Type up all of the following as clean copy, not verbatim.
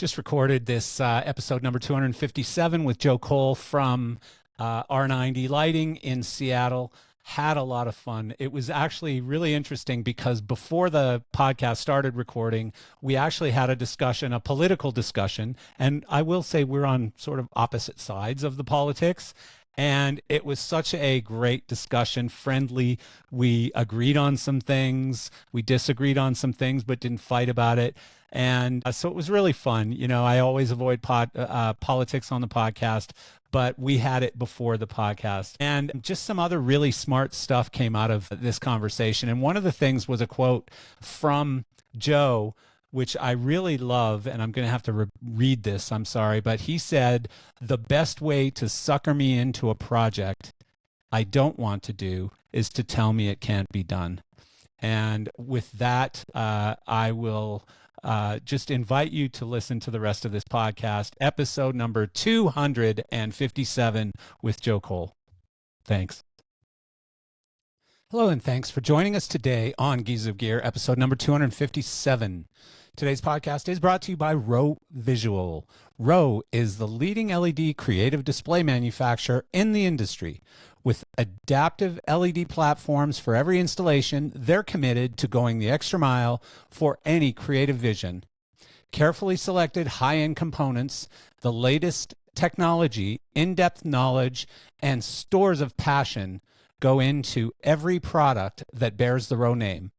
Just recorded this episode number 257 with Joe Cole from R90 Lighting in Seattle. Had a lot of fun. It was actually really interesting because before the podcast started recording, we actually had a discussion, a political discussion. And I will say we're on sort of opposite sides of the politics. And it was such a great discussion, friendly. We agreed on some things. We disagreed on some things, but didn't fight about it. And so it was really fun. You know, I always avoid politics on the podcast, but we had it before the podcast. And just some other really smart stuff came out of this conversation. And one of the things was a quote from Joe, which I really love, and I'm going to have to read this, I'm sorry, but he said, "The best way to sucker me into a project I don't want to do is to tell me it can't be done." And with that, I will just invite you to listen to the rest of this podcast, episode number 257 with Joe Cole. Thanks. Hello, and thanks for joining us today on Geese of Gear, episode number 257. Today's podcast is brought to you by Row Visual. Row is the leading LED creative display manufacturer in the industry. With adaptive LED platforms for every installation, they're committed to going the extra mile for any creative vision. Carefully selected high-end components, the latest technology, in-depth knowledge, and stores of passion go into every product that bears the Row name.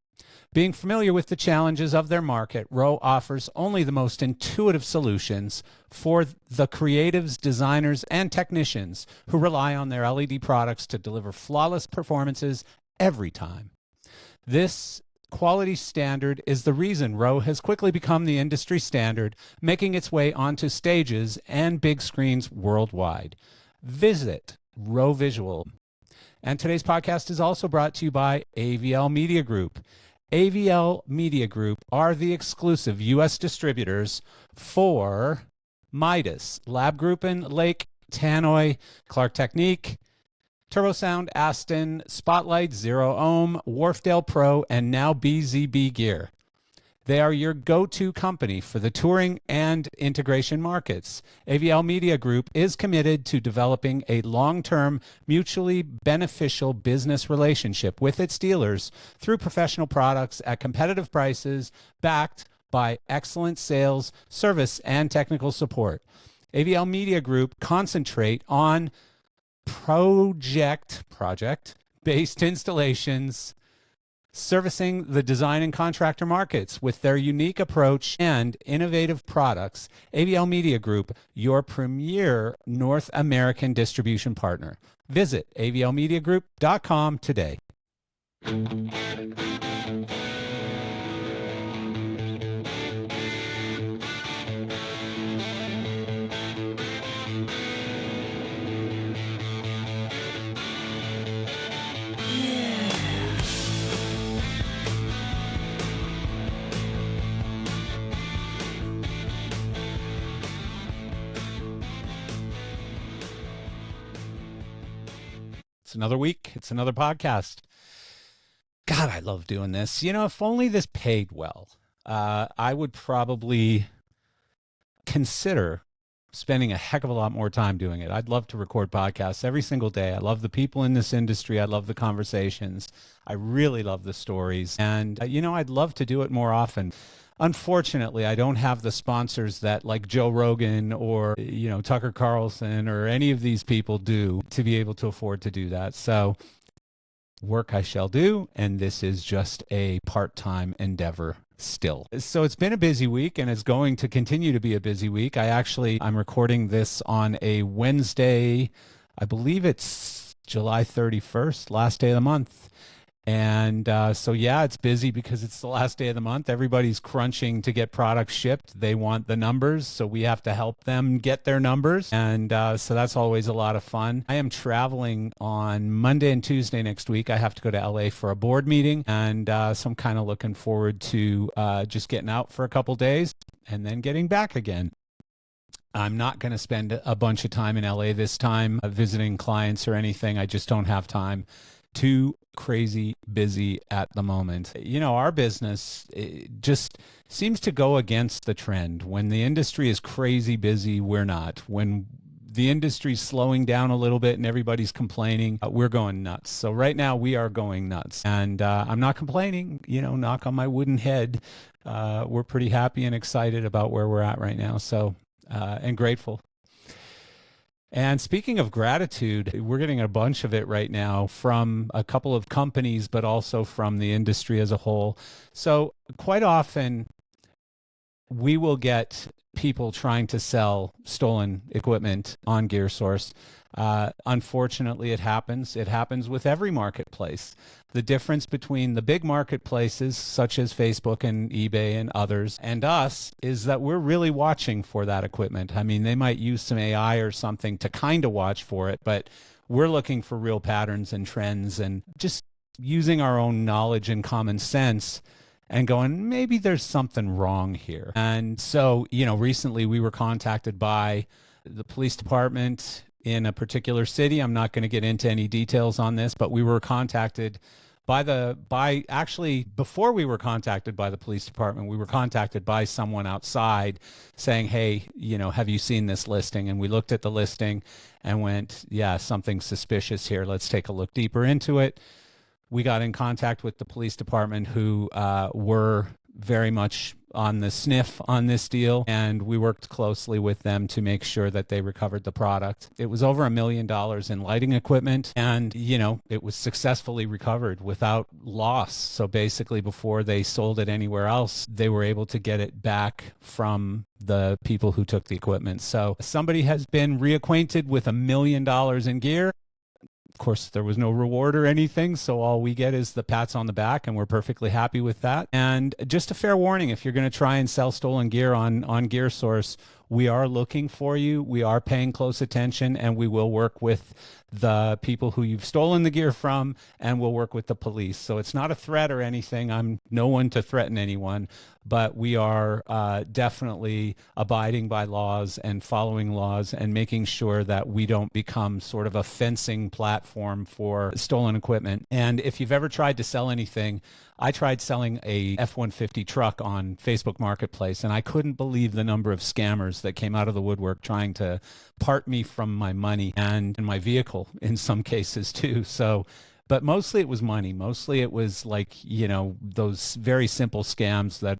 Being familiar with the challenges of their market, Row offers only the most intuitive solutions for the creatives, designers, and technicians who rely on their LED products to deliver flawless performances every time. This quality standard is the reason Row has quickly become the industry standard, making its way onto stages and big screens worldwide. Visit Row Visual. And today's podcast is also brought to you by AVL Media Group. AVL Media Group are the exclusive U.S. distributors for Midas, Labgruppen, Lake, Tannoy, Clark Technique, TurboSound, Aston, Spotlight, Zero Ohm, Wharfdale Pro, and now BZB Gear. They are your go-to company for the touring and integration markets. AVL Media Group is committed to developing a long-term, mutually beneficial business relationship with its dealers through professional products at competitive prices, backed by excellent sales, service, and technical support. AVL Media Group concentrate on project-based installations, servicing the design and contractor markets with their unique approach and innovative products. AVL Media Group, your premier North American distribution partner. Visit avlmediagroup.com today. It's another week. It's another podcast. God, I love doing this. You know, if only this paid well, I would probably consider spending a heck of a lot more time doing it. I'd love to record podcasts every single day. I love the people in this industry. I love the conversations. I really love the stories. And, you know, I'd love to do it more often. Unfortunately, I don't have the sponsors that like Joe Rogan or, you know, Tucker Carlson or any of these people do to be able to afford to do that. So work I shall do. And this is just a part-time endeavor still. So it's been a busy week and it's going to continue to be a busy week. I'm recording this on a Wednesday. I believe it's July 31st, last day of the month. And so, yeah, it's busy because it's the last day of the month. Everybody's crunching to get products shipped. They want the numbers, so we have to help them get their numbers. And so that's always a lot of fun. I am traveling on Monday and Tuesday next week. I have to go to LA for a board meeting. And so I'm kind of looking forward to just getting out for a couple days and then getting back again. I'm not going to spend a bunch of time in LA this time visiting clients or anything. I just don't have time. too crazy busy at the moment. Our business just seems to go against the trend. When the industry is crazy busy, we're not. When the industry's slowing down a little bit and everybody's complaining, we're going nuts. So right now we are going nuts, and I'm not complaining, knock on my wooden head. We're pretty happy and excited about where we're at right now. So, and grateful. And speaking of gratitude, we're getting a bunch of it right now from a couple of companies, but also from the industry as a whole. So quite often we will get people trying to sell stolen equipment on GearSource. Unfortunately, it happens. It happens with every marketplace. The difference between the big marketplaces, such as Facebook and eBay and others, and us is that we're really watching for that equipment. I mean, they might use some AI or something to kind of watch for it, but we're looking for real patterns and trends and just using our own knowledge and common sense and going, maybe there's something wrong here. And so, recently we were contacted by the police department in a particular city. I'm not going to get into any details on this, but we were contacted actually, before we were contacted by the police department, we were contacted by someone outside saying, hey, have you seen this listing? And we looked at the listing and went, yeah, something suspicious here. Let's take a look deeper into it. We got in contact with the police department, who were very much on the sniff on this deal, and we worked closely with them to make sure that they recovered the product. It was over $1 million in lighting equipment, and it was successfully recovered without loss. So basically, before they sold it anywhere else, they were able to get it back from the people who took the equipment. So somebody has been reacquainted with $1 million in gear. Of course, there was no reward or anything, so all we get is the pats on the back, and we're perfectly happy with that. And just a fair warning, if you're going to try and sell stolen gear on GearSource, we are looking for you. We are paying close attention, and we will work with the people who you've stolen the gear from, and we'll work with the police. So it's not a threat or anything. I'm no one to threaten anyone, but we are definitely abiding by laws and following laws and making sure that we don't become sort of a fencing platform for stolen equipment. And if you've ever tried to sell anything, I tried selling a F-150 truck on Facebook Marketplace, and I couldn't believe the number of scammers that came out of the woodwork trying to part me from my money and my vehicle in some cases too. So, but mostly it was money. Mostly it was like, those very simple scams that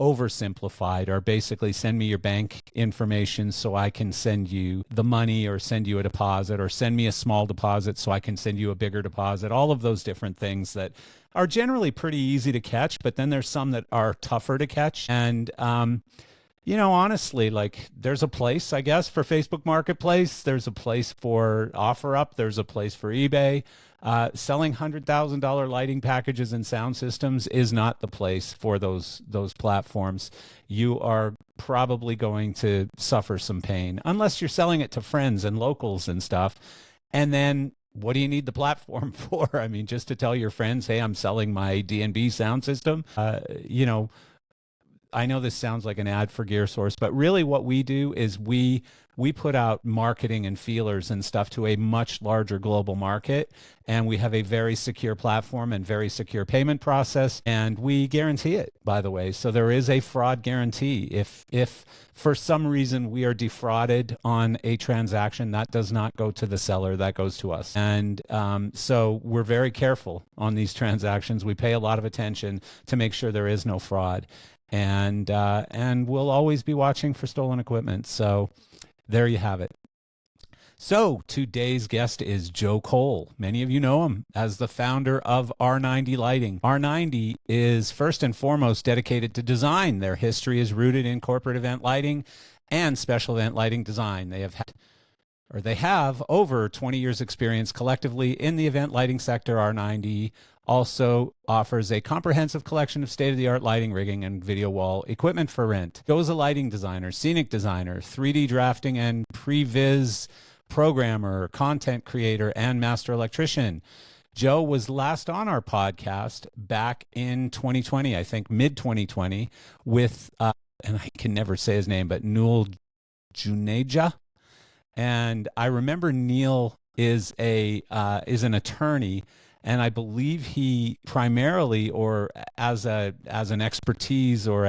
oversimplified are basically send me your bank information so I can send you the money or send you a deposit, or send me a small deposit so I can send you a bigger deposit. All of those different things that are generally pretty easy to catch, but then there's some that are tougher to catch. And, honestly, like, there's a place, I guess, for Facebook Marketplace. There's a place for OfferUp. There's a place for eBay. Selling $100,000 lighting packages and sound systems is not the place for those platforms. You are probably going to suffer some pain unless you're selling it to friends and locals and stuff. And then what do you need the platform for? I mean, just to tell your friends, hey, I'm selling my D&B sound system. I know this sounds like an ad for GearSource, but really what we do is we put out marketing and feelers and stuff to a much larger global market, and we have a very secure platform and very secure payment process, and we guarantee it, by the way. So there is a fraud guarantee. If for some reason we are defrauded on a transaction, that does not go to the seller, that goes to us. And so we're very careful on these transactions. We pay a lot of attention to make sure there is no fraud. And we'll always be watching for stolen equipment. So there you have it. So today's guest is Joe Cole. Many of you know him as the founder of R90 Lighting. R90 is first and foremost dedicated to design. Their history is rooted in corporate event lighting and special event lighting design. They have over 20 years experience collectively in the event lighting sector. R90 also offers a comprehensive collection of state-of-the-art lighting, rigging, and video wall equipment for rent. Joe's a lighting designer, scenic designer, 3D drafting and previs programmer, content creator, and master electrician. Joe was last on our podcast back in 2020, I think mid-2020, with, and I can never say his name, but Nul Juneja. And I remember Neil is an attorney, and I believe he primarily, or as an expertise or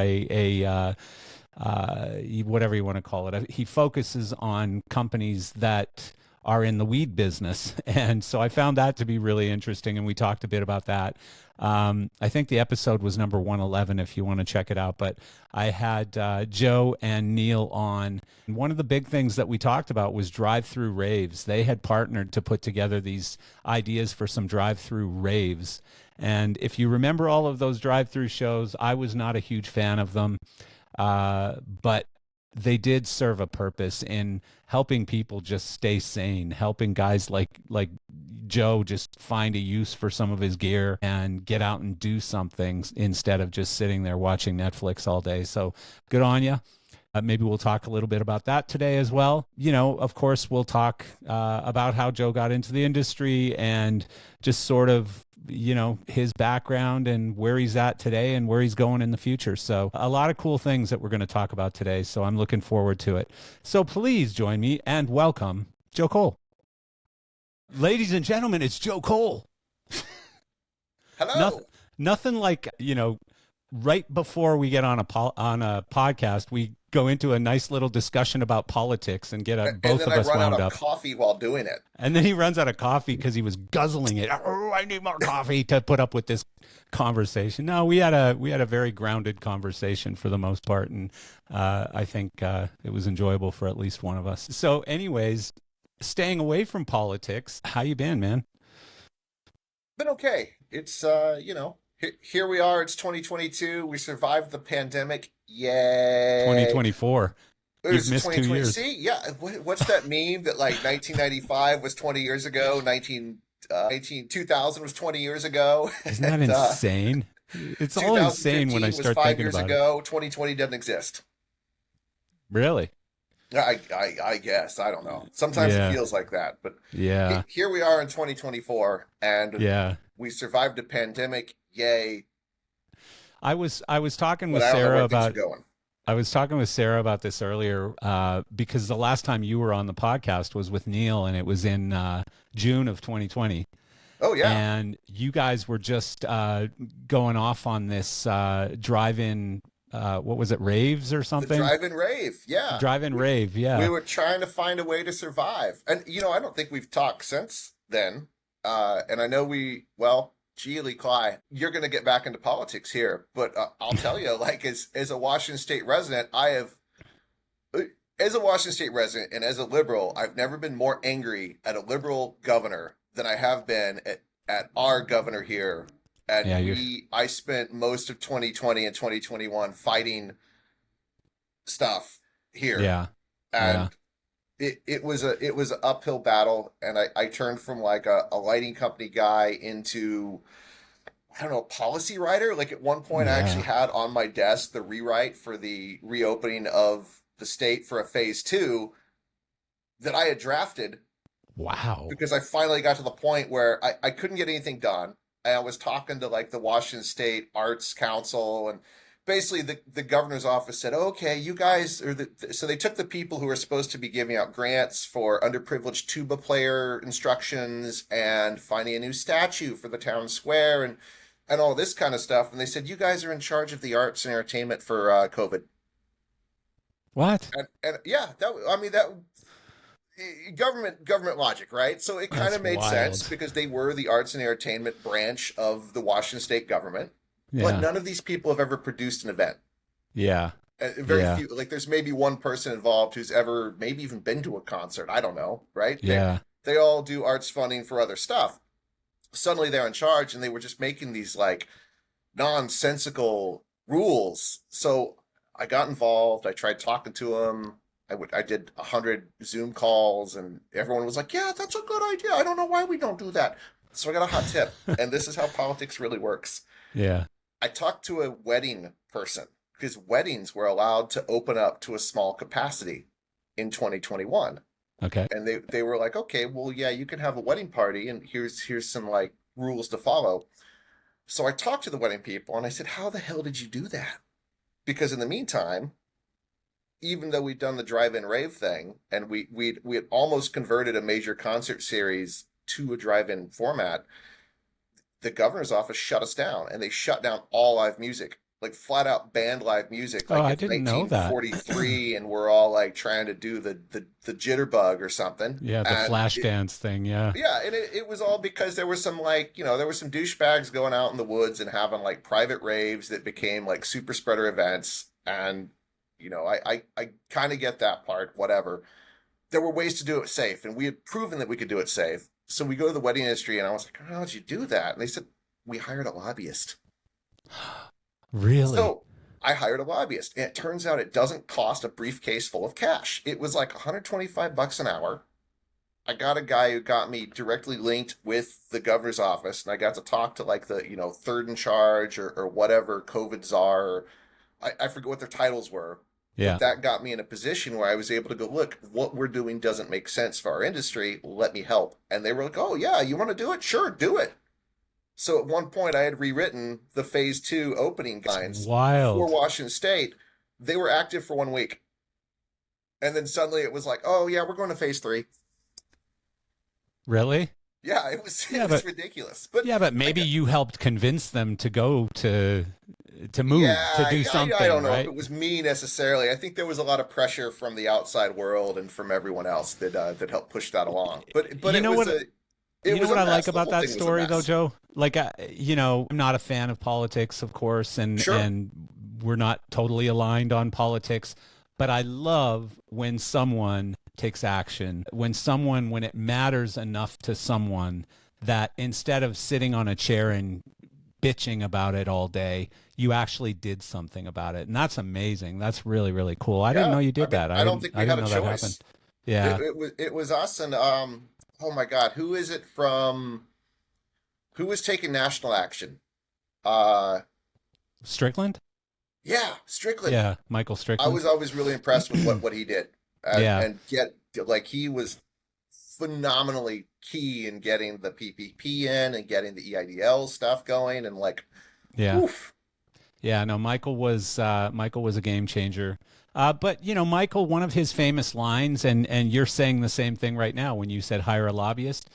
whatever you want to call it. He focuses on companies that are in the weed business. And so I found that to be really interesting. And we talked a bit about that. I think the episode was number 111 if you want to check it out. But I had Joe and Neil on. And one of the big things that we talked about was drive-through raves. They had partnered to put together these ideas for some drive-through raves. And if you remember all of those drive-through shows, I was not a huge fan of them. But they did serve a purpose in helping people just stay sane, helping guys like Joe just find a use for some of his gear and get out and do something instead of just sitting there watching Netflix all day. So good on you. Maybe we'll talk a little bit about that today as well. You know, of course, we'll talk about how Joe got into the industry and just sort of, you know, his background and where he's at today and where he's going in the future. So a lot of cool things that we're going to talk about today. So I'm looking forward to it. So please join me and welcome Joe Cole. Ladies and gentlemen, it's Joe Cole. Hello. Nothing like, you know, right before we get on a podcast, we go into a nice little discussion about politics and get both of us wound up. And then I run out of coffee while doing it. And then he runs out of coffee because he was guzzling it. Oh, I need more coffee to put up with this conversation. No, we had a very grounded conversation for the most part, and I think it was enjoyable for at least one of us. So, anyways, staying away from politics, how you been, man? Been okay. It's you know, here we are. It's 2022. We survived the pandemic. Yay! 2024. You've missed 2 years. See, yeah. What's that meme that like 1995 was 20 years ago? 2000 was 20 years ago. Isn't that insane? It's all insane when I start thinking about it. 5 years ago. 2020 doesn't exist. Really? I guess. I don't know. Sometimes it feels like that, but yeah. Here we are in 2024, and we survived a pandemic. Yay! I was talking with Sarah about. I was talking with Sarah about this earlier because the last time you were on the podcast was with Neil, and it was in June of 2020. Oh yeah. And you guys were just going off on this drive-in. What was it, raves or something? The drive-in rave, yeah. Drive-in rave, yeah. We were trying to find a way to survive. And, you know, I don't think we've talked since then. And I know Lee Cly, you're going to get back into politics here. But I'll tell you, like, as a Washington State resident, as a Washington State resident and as a liberal, I've never been more angry at a liberal governor than I have been at our governor here. And I spent most of 2020 and 2021 fighting stuff here. Yeah. And it was an uphill battle. And I turned from like a lighting company guy into, I don't know, a policy writer. Like at one point I actually had on my desk the rewrite for the reopening of the state for a phase 2 that I had drafted. Wow. Because I finally got to the point where I couldn't get anything done. I was talking to like the Washington State Arts Council, and basically the governor's office said, okay, you guys so they took the people who were supposed to be giving out grants for underprivileged tuba player instructions and finding a new statue for the town square and all this kind of stuff. And they said, you guys are in charge of the arts and entertainment for COVID. What? And yeah, that government logic, right? So it kind of made sense because they were the arts and entertainment branch of the Washington state government. Yeah. But none of these people have ever produced an event. Yeah. Very few. Like there's maybe one person involved who's ever maybe even been to a concert. I don't know, right? Yeah. They all do arts funding for other stuff. Suddenly they're in charge and they were just making these like nonsensical rules. So I got involved. I tried talking to them. I did 100 Zoom calls and everyone was like, yeah, that's a good idea. I don't know why we don't do that. So I got a hot tip. And this is how politics really works. Yeah. I talked to a wedding person because weddings were allowed to open up to a small capacity in 2021. Okay. And they were like, okay, well, yeah, you can have a wedding party and here's some like rules to follow. So I talked to the wedding people and I said, how the hell did you do that? Because in the meantime, even though we'd done the drive-in rave thing and we had almost converted a major concert series to a drive-in format, the governor's office shut us down, and they shut down all live music, like flat out banned live music, Oh, like I it's didn't know that. 1943, and we're all like trying to do the jitterbug or something. Yeah, the And flash dance thing. Yeah. yeah, and it was all because there was some like, there was some douchebags going out in the woods and having like private raves that became like super spreader events. And, I kind of get that part, whatever. There were ways to do it safe, and we had proven that we could do it safe. So we go to the wedding industry, and I was like, how did you do that? And they said, we hired a lobbyist. Really? So I hired a lobbyist, and it turns out it doesn't cost a briefcase full of cash. It was like $125 an hour. I got a guy who got me directly linked with the governor's office, and I got to talk to like the, third in charge or whatever, COVID czar. Or, I forget what their titles were, but Yeah. that got me in a position where I was able to go, look, what we're doing doesn't make sense for our industry. Let me help. And they were like, oh, yeah, you want to do it? Sure, do it. So at one point, I had rewritten the phase 2 opening It's guidelines for wild. Washington State. They were active for 1 week. And then suddenly it was like, oh, yeah, we're going to phase 3. Really? Yeah, it was Yeah, it was but ridiculous. But yeah, but I maybe got, you helped convince them to go to yeah, move, to do I something, don't know if right? it was me necessarily. I think there was a lot of pressure from the outside world and from everyone else that helped push that along. But You it know was what? a it You know was what a I like mess. The about whole that thing was a story, though, mess. Joe? Like, I'm not a fan of politics, of course, and Sure. we're not totally aligned on politics. But I love when someone takes action, when it matters enough to someone that instead of sitting on a chair and bitching about it all day, you actually did something about it, and that's amazing. That's really, really cool. I didn't Yeah. know you I did mean, that. I don't think I we had didn't a know that happened. choice. It, Yeah, it was us and oh my God, who is it from who was taking national action? Uh Strickland. yeah, Strickland. Yeah, Michael I Strickland. was always really impressed with what he did, Yeah, and get like he was phenomenally key in getting the PPP in and getting the EIDL stuff going, and like, yeah. oof. Yeah, no, Michael was a game changer. But Michael, one of his famous lines, and you're saying the same thing right now when you said hire a lobbyist.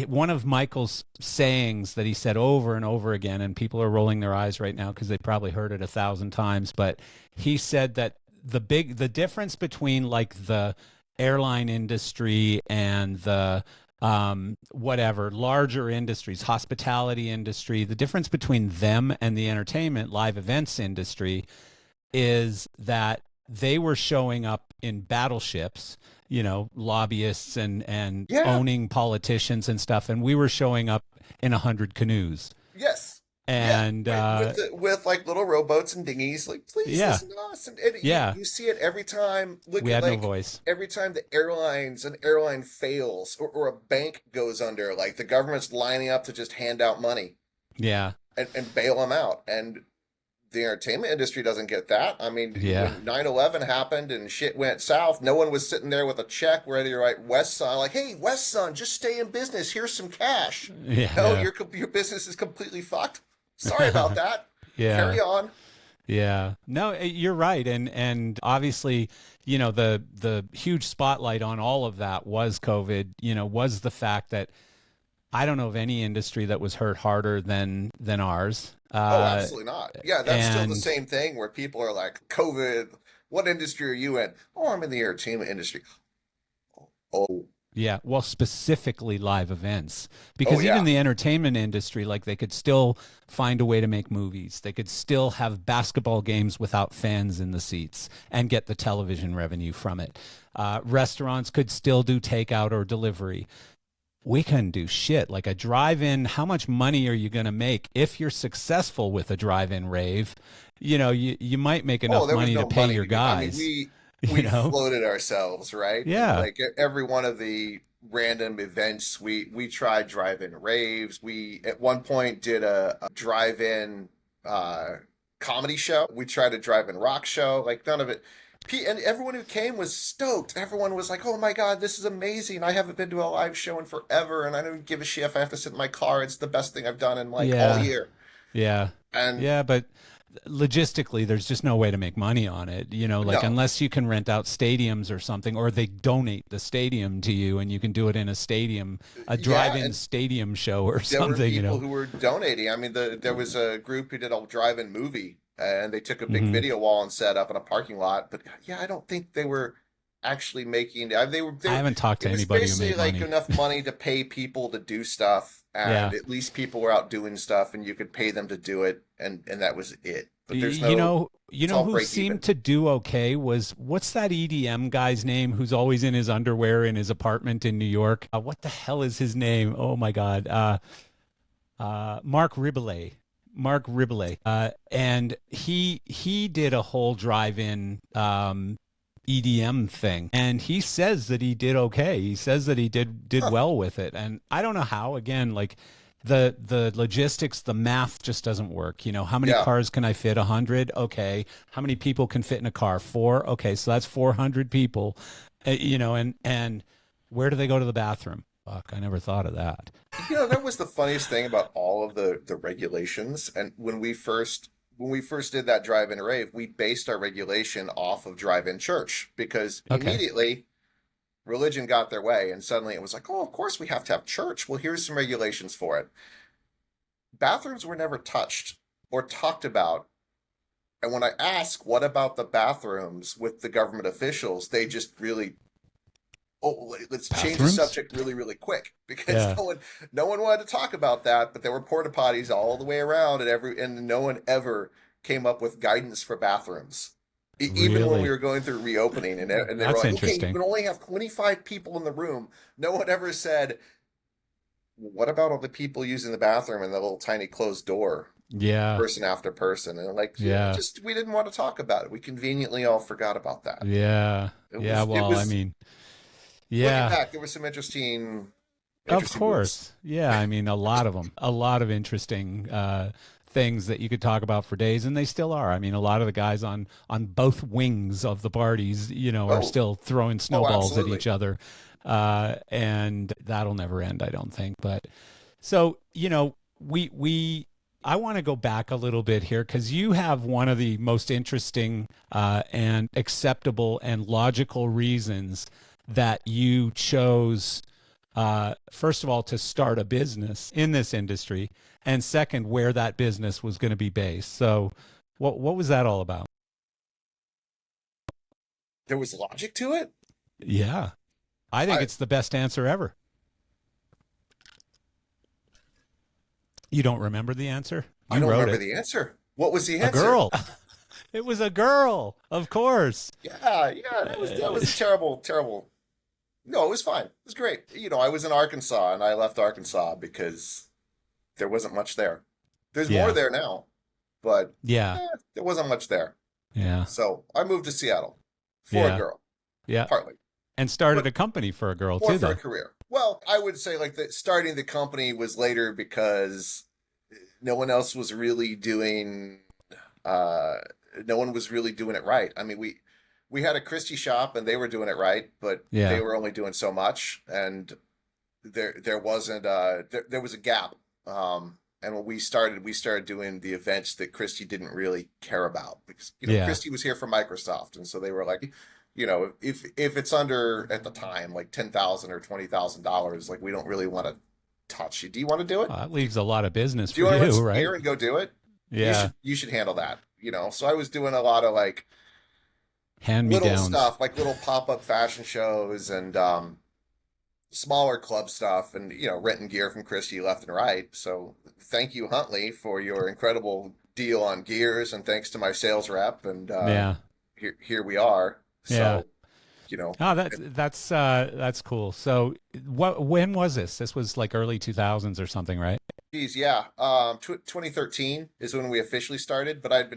One of Michael's sayings that he said over and over again, and people are rolling their eyes right now because they probably heard it 1,000 times. But he said that the difference between like the airline industry and the whatever larger industries, hospitality industry, the difference between them and the entertainment live events industry is that they were showing up in battleships, lobbyists and Yeah, owning politicians and stuff, and we were showing up in 100 canoes. yes, yeah, And with like little rowboats and dinghies. Like, please yeah, listen to us, and you yeah, you see it every time. Look we at had no like voice. every time an airline fails or a bank goes under, like the government's lining up to just hand out money Yeah, and bail them out. And the entertainment industry doesn't get that. I mean, yeah, when 9/11 happened and shit went south, no one was sitting there with a check ready to write West Son, like, hey, West Son, just stay in business. Here's some cash. No, yeah, your business is completely fucked. Sorry about that. yeah. Carry on. Yeah. No, you're right. And obviously, the huge spotlight on all of that was COVID, was the fact that I don't know of any industry that was hurt harder than ours. Oh, absolutely not. Yeah, that's still the And same thing where people are like, COVID, what industry are you in? Oh, I'm in the entertainment industry. Oh, yeah, well, specifically live events, oh because even yeah. the entertainment industry, like they could still find a way to make movies. They could still have basketball games without fans in the seats and get the television revenue from it. Restaurants could still do takeout or delivery. We couldn't do shit. Like a drive-in, how much money are you going to make if you're successful with a drive-in rave? You might make Oh, enough there was money to no pay money your to be. I mean, guys, we you we know? floated ourselves, right? Yeah. Like every one of the random events, we tried drive-in raves. We at one point did a drive-in uh, comedy show. We tried a drive-in rock show. Like none of it. And everyone who came was stoked. Everyone was like, "Oh my God, this is amazing! I haven't been to a live show in forever, and I don't give a shit if I have to sit in my car. It's the best thing I've done in like all Yeah. year." Yeah. And Yeah, but logistically, there's just no way to make money on it. Like No. unless you can rent out stadiums or something, or they donate the stadium to you and you can do it in a stadium, a Yeah, drive-in and stadium show or there were something. people who were donating. I mean, there was a group who did a drive-in movie, and they took a big Hmm. video wall and set up in a parking lot. But yeah, I don't think they were actually making. They I were. haven't talked to It was anybody who basically made like money. enough money to pay people to do stuff, Yeah. and at least people were out doing stuff, and you could pay them to do it, and that was it. But there's You no. know, you It's know all who break seemed even. to do okay was what's that EDM guy's name who's always in his underwear in his apartment in New York? What the hell is his name? Oh my God. Mark Ribble. Mark Ribble. And he did a whole drive-in EDM thing, and he says that he did okay. He says that he did Huh. well with it, and I don't know how. Again, like the logistics, the math just doesn't work. How many Yeah. cars can I fit? 100. Okay. How many people can fit in a car? Four. Okay, so that's 400 people. And where do they go to the bathroom? Fuck, I never thought of that. That was the funniest thing about all of the regulations. And when we first did that drive-in rave, we based our regulation off of drive-in church because Okay. immediately religion got their way, and suddenly it was like, oh, of course we have to have church. Well, here's some regulations for it. Bathrooms were never touched or talked about. And when I ask, what about the bathrooms with the government officials, they just really, oh, let's change the Bathrooms? subject really, really quick because Yeah. no one wanted to talk about that. But there were porta potties all the way around, and no one ever came up with guidance for bathrooms. Even when we Really? were going through reopening, and they were That's like, okay, you interesting. can only have 25 people in the room. No one ever said, what about all the people using the bathroom and the little tiny closed door, Yeah. person after person? And like, Yeah. we didn't want to talk about it. We conveniently all forgot about that. Yeah. Yeah. It Well, I was mean, looking yeah. back, there was some Of interesting moves. course. Yeah, I mean, a lot of them, a lot of interesting things that you could talk about for days, and they still are. I mean, a lot of the guys on both wings of the parties, are Oh, still throwing oh, snowballs at absolutely. each other, and that'll never end, I don't think. But so, we. I want to go back a little bit here because you have one of the most interesting and acceptable and logical reasons that you chose first of all, to start a business in this industry, and second, where that business was going to be based. So, what was that all about? There was logic to it. Yeah, I think I it's the best answer ever. You don't remember the answer? I You don't wrote remember it. the answer. What was the A answer? girl. It was a girl, of course. Yeah, yeah, that was a terrible, terrible. No, it was fine. It was great. I was in Arkansas and I left Arkansas because there wasn't much there. There's more Yeah, there now, but yeah, there wasn't much there. yeah, So I moved to Seattle for a yeah, girl, yeah. partly, And started but a company for a girl more too, for a though. career. Well, I would say like that starting the company was later because no one else was really doing uh no one was really doing it right. I mean, we had a Christie shop and they were doing it right, but they Yeah, were only doing so much, and there wasn't there was a gap. And when we started doing the events that Christie didn't really care about because yeah. Christie was here for Microsoft, and so they were like, if it's under at the time like $10,000 or $20,000, like we don't really want to touch you. Do you want to do it? That leaves a lot of business Do you for want to rent you, some right? gear and go do it? You Yeah. should you should handle that. So I was doing a lot of like Hand me little downs. stuff, like little pop-up fashion shows and smaller club stuff, and renting gear from Christie left and right. So thank you, Huntley, for your incredible deal on gears, and thanks to my sales rep, and Yeah, here we are. yeah. So you know, Oh, that's cool. So, when was this? This was like early 2000s or something, right? geez, yeah. 2013 is when we officially started, but I'd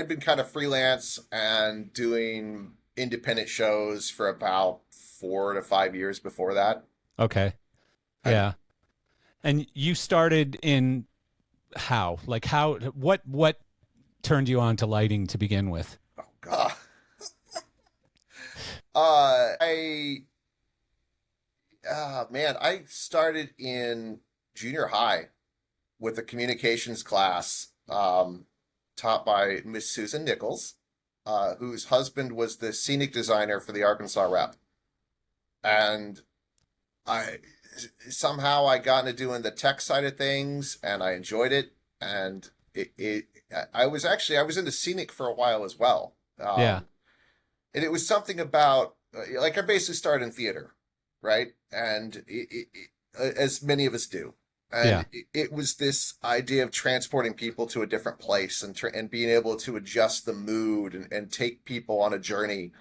been kind of freelance and doing independent shows for about 4 to 5 years before that. Okay. And Yeah. And you started in how? Like what turned you on to lighting to begin with? oh God, I man, I started in junior high with a communications class. taught by Miss Susan Nichols, whose husband was the scenic designer for the Arkansas Rep. And I somehow I got into doing the tech side of things, and I enjoyed it. And I was into scenic for a while as well. Yeah. And it was something about like I basically started in theater, right? And as many of us do. Yeah. And it was this idea of transporting people to a different place and being able to adjust the mood and take people on a journey,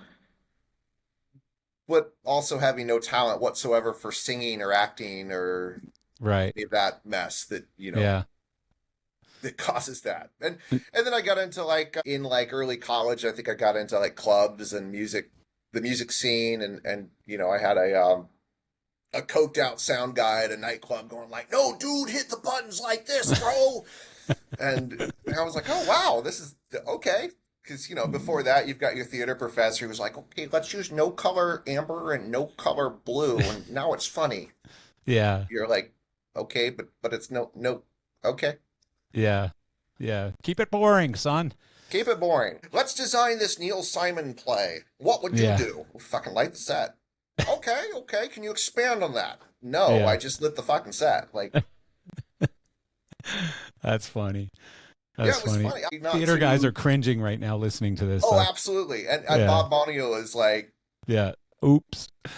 but also having no talent whatsoever for singing or acting or Right. any of that mess that, Yeah. that causes that. And then I got into like in like early college, I think I got into like clubs and music, the music scene, and I had a coked out sound guy at a nightclub going like, "No, dude, hit the buttons like this, bro." and I was like, "Oh wow, this is okay." Because before that, you've got your theater professor who's like, "Okay, let's use no color amber and no color blue, and now it's funny." Yeah. You're like, "Okay, but it's no, okay." Yeah. Yeah. Keep it boring, son. Keep it boring. Let's design this Neil Simon play. What would you Yeah. do? Fucking light the set. Okay, okay. Can you expand on that? No, I Yeah. just lit the fucking set. Like, That's funny. yeah, That's it was funny. funny. Not Theater guys to. are cringing right now listening to this. Oh, So absolutely. And yeah. Bob Bonio is like, Yeah. Oops. I'm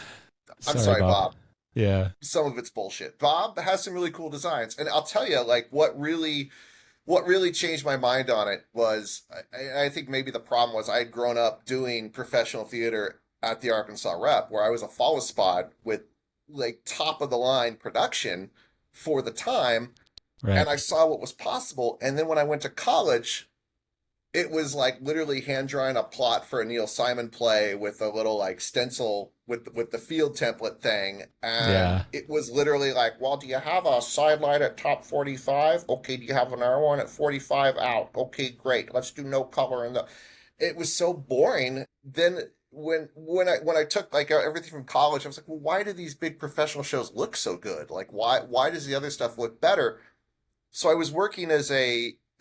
Sorry, sorry, Bob. Bob. Yeah. Some of it's bullshit. Bob has some really cool designs, and I'll tell you, like, what really changed my mind on it was I think maybe the problem was I had grown up doing professional theater at the Arkansas Rep, where I was a follow spot with like top of the line production for the time, Right. and I saw what was possible. And then when I went to college, it was like literally hand drawing a plot for a Neil Simon play with a little like stencil with the field template thing, and Yeah. it was literally like, well, do you have a sidelight at top 45? Okay, do you have an arrow one at 45 out? Okay, great. Let's do no color in the. It was so boring. Then when I took like everything from college, I was like, well, why do these big professional shows look so good? Like, why does the other stuff look better? So I was working as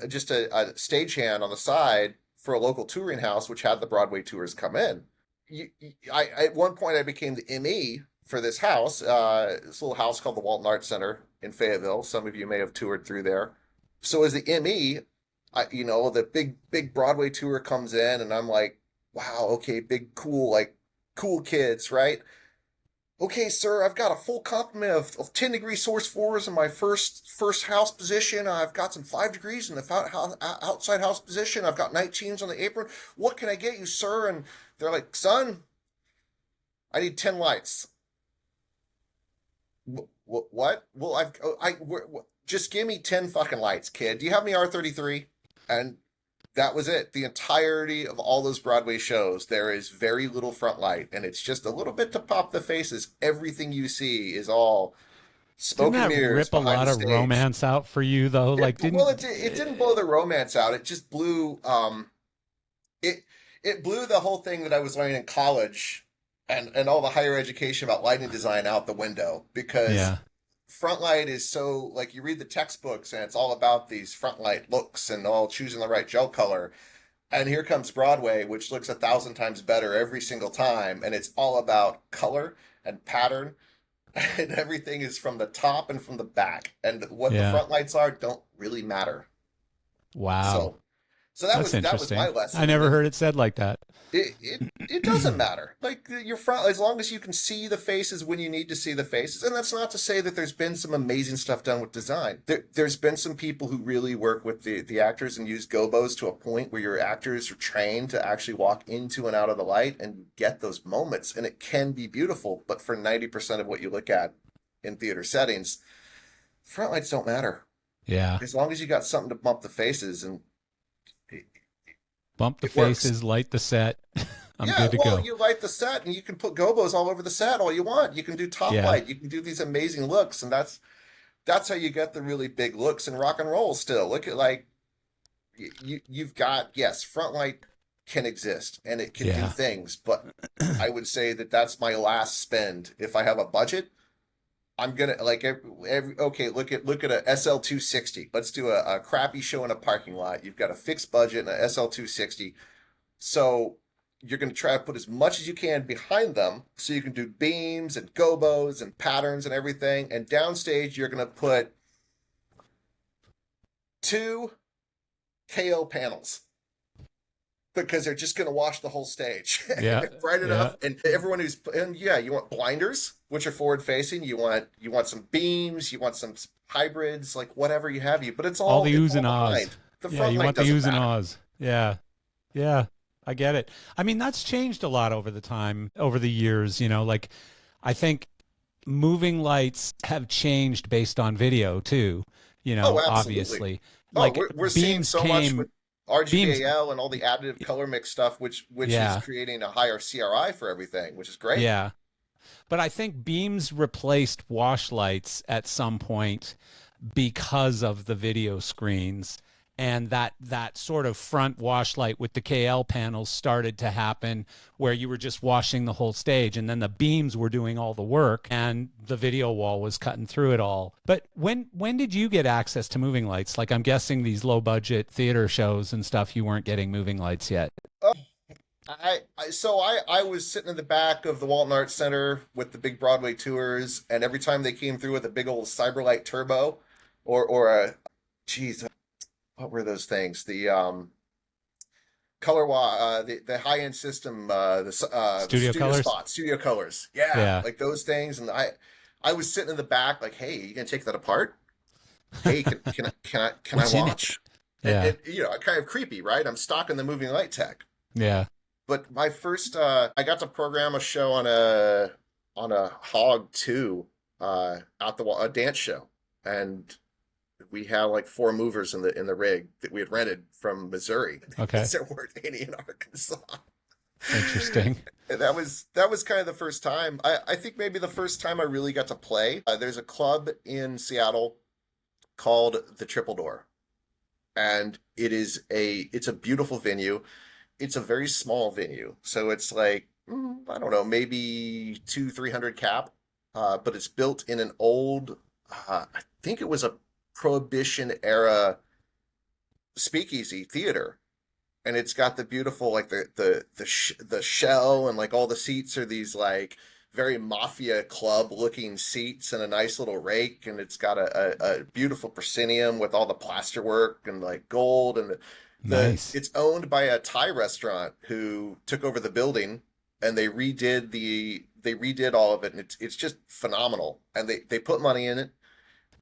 just a stagehand on the side for a local touring house, which had the Broadway tours come in. At one point I became the ME for this house, this little house called the Walton Arts Center in Fayetteville. Some of you may have toured through there. So as the ME, the big Broadway tour comes in, and I'm like, wow, okay, big cool like cool kids, right? Okay, sir, I've got a full complement of 10-degree source floors in my first house position. I've got some 5 degrees in the outside house position. I've got 19s on the apron. What can I get you, sir? And they're like, son, I need 10 lights. What? Well, just give me 10 fucking lights, kid. Do you have any R33? And that was it. The entirety of all those Broadway shows, there is very little front light, and it's just a little bit to pop the faces. Everything you see is all Didn't smoke and that mirrors rip a behind lot the of stage. romance out for you though? Like, It didn't blow the romance out. It just blew it it blew the whole thing that I was learning in college and all the higher education about lighting design out the window, because Yeah. front light is so like you read the textbooks and it's all about these front light looks and all choosing the right gel color. And here comes Broadway, which looks 1,000 times better every single time, and it's all about color and pattern, and everything is from the top and from the back. And what the Yeah. front lights are don't really matter. Wow. So, so that That's was my interesting. I lesson. And never then heard it said like that. it doesn't matter. Like your front, as long as you can see the faces when you need to see the faces. And that's not to say that there's been some amazing stuff done with design. There's been some people who really work with the actors and use gobos to a point where your actors are trained to actually walk into and out of the light and get those moments. And it can be beautiful. But for 90% of what you look at in theater settings, front lights don't matter. Yeah. As long as you got something to bump the faces, and it, Bump the it works. faces, light the set. I'm Yeah, good to well, go. you light the set and you can put gobos all over the set all you want. You can do top Yeah. light. You can do these amazing looks, and that's how you get the really big looks in rock and roll still. Look at like you've got, yes, front light can exist and it can do Yeah. things, but I would say that that's my last spend. If I have a budget, I'm gonna like okay, look at a SL260. Let's do a crappy show in a parking lot. You've got a fixed budget and a SL260. So you're gonna try to put as much as you can behind them so you can do beams and gobos and patterns and everything. And downstage, you're gonna put two KO panels because they're just going to wash the whole stage Yeah, and bright yeah. enough. And everyone who's and yeah, you want blinders, which are forward facing. You want some beams. You want some hybrids, like whatever you have. But it's All all the it's oohs all and ahs. behind. The Yeah, front you light want the doesn't oohs and matter. ahs. Yeah, yeah. I get it. I mean, that's changed a lot over the time, over the years, like I think moving lights have changed based on video too, Oh, absolutely. obviously. Oh, Like we're seeing beams so much with came beams RGBAL and all the additive color mix stuff, which is yeah, creating a higher CRI for everything, which is great. yeah. But I think beams replaced wash lights at some point because of the video screens, and that sort of front wash light with the KL panels started to happen where you were just washing the whole stage, and then the beams were doing all the work and the video wall was cutting through it all. But when did you get access to moving lights? Like, I'm guessing these low budget theater shows and stuff, you weren't getting moving lights yet. I was sitting in the back of the Walton Arts Center with the big Broadway tours, and every time they came through with a big old Cyberlight Turbo, or a, geez, what were those things? The high end system, the Studio colors? Studio Colors, yeah, Yeah. like those things, and I was sitting in the back, like, hey, you gonna take that apart? Hey, can I What's in it? watch? Yeah. Kind of creepy, right? I'm stalking the moving light tech. Yeah. But my first, I got to program a show on a Hog 2 out a dance show, and we had like four movers in the rig that we had rented from Missouri Okay. because there weren't any in Arkansas. Interesting. And that was kind of the first time. I think maybe the first time I really got to play. There's a club in Seattle called the Triple Door, and it's a beautiful venue. It's a very small venue, so it's like I don't know, maybe 300 cap, but it's built in an old, I think it was a Prohibition era speakeasy theater, and it's got the beautiful like the shell and like all the seats are these like very mafia club looking seats and a nice little rake, and it's got a beautiful proscenium with all the plasterwork and like gold and Nice. it's owned by a Thai restaurant who took over the building, and they redid all of it, and it's just phenomenal, and they put money in it,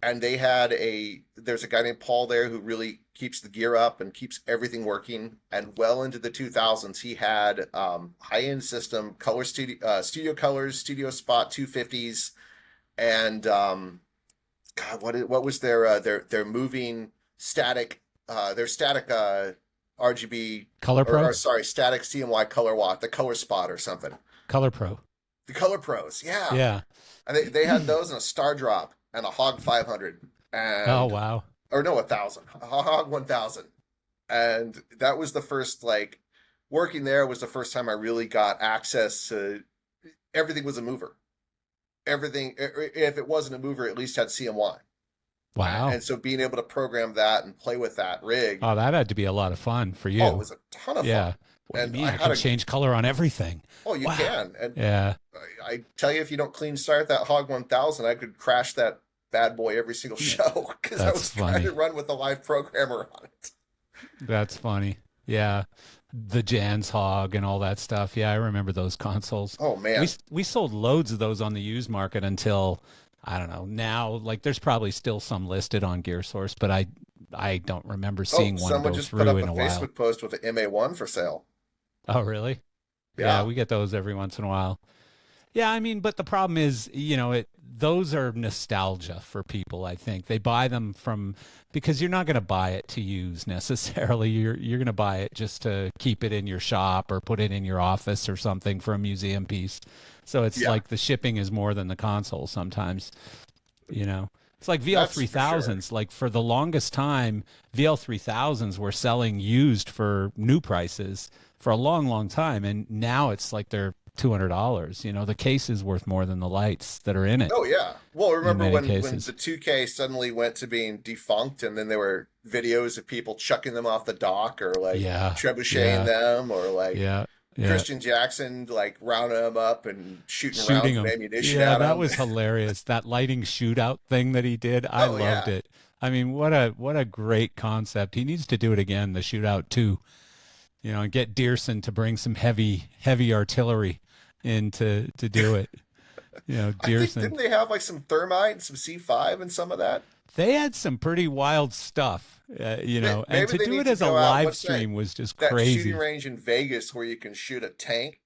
and there's a guy named Paul there who really keeps the gear up and keeps everything working. And well into the 2000s, he had high-end system, studio colors, studio spot 250s, and God, what was their moving static, their static RGB, Color or Pro? sorry, static CMY color watt, the color spot or something. Color Pro. The Color Pros, yeah. Yeah. And they had those in a Star Drop and a Hog 500 Oh, and wow. or no, 1,000, a Hog 1,000. And that was the first, like, working there was the first time I really got access to everything was a mover. Everything, if it wasn't a mover, at least had CMY. Wow. And so being able to program that and play with that rig, Oh, that had to be a lot of fun for oh, it you. was a ton of fun. Yeah. What do you And mean? I I had can change color on everything. oh, you Wow. can. And Yeah. I tell you, if you don't clean start that Hog 1000, I could crash that bad boy every single show because I That's was trying funny. to run with a live programmer on it. That's funny. Yeah. The Jan's Hog and all that stuff. Yeah, I remember those consoles. Oh We man. we sold loads of those on the used market until I don't know. Now, like there's probably still some listed on Gear Source, but I don't remember Oh, seeing one someone go just put through up a in a while. Facebook post with an MA1 for sale. Oh, really? Yeah, Yeah. we get those every once in a while. Yeah, I mean, but the problem is, those are nostalgia for people, I think. They buy them from because you're not going to buy it to use necessarily. You're going to buy it just to keep it in your shop or put it in your office or something for a museum piece. So it's Yeah, like the shipping is more than the console sometimes, you know. It's like that's for sure. VL3000s. Like for the longest time, VL3000s were selling used for new prices for a long, long time, and now it's like they're $200. The case is worth more than the lights that are in it Oh yeah. Well, in remember many when cases. the 2K suddenly went to being defunct, and then there were videos of people chucking them off the dock, or like Yeah, trebucheting yeah, them, or like yeah, yeah. Christian Jackson like rounding them up and shooting Shooting rounds of them. ammunition Yeah, at that them. was hilarious. That lighting shootout thing that he did, I Oh loved yeah. it. I mean, what a great concept. He needs to do it again, the shootout too. And get Dearson to bring some heavy artillery in to do it. I think Dearson. didn't they have like some thermite and some C5 and some of that? They had some pretty wild stuff, and Maybe to they do need it to as a go out. live What's stream was just that shooting crazy. range in Vegas where you can shoot a tank?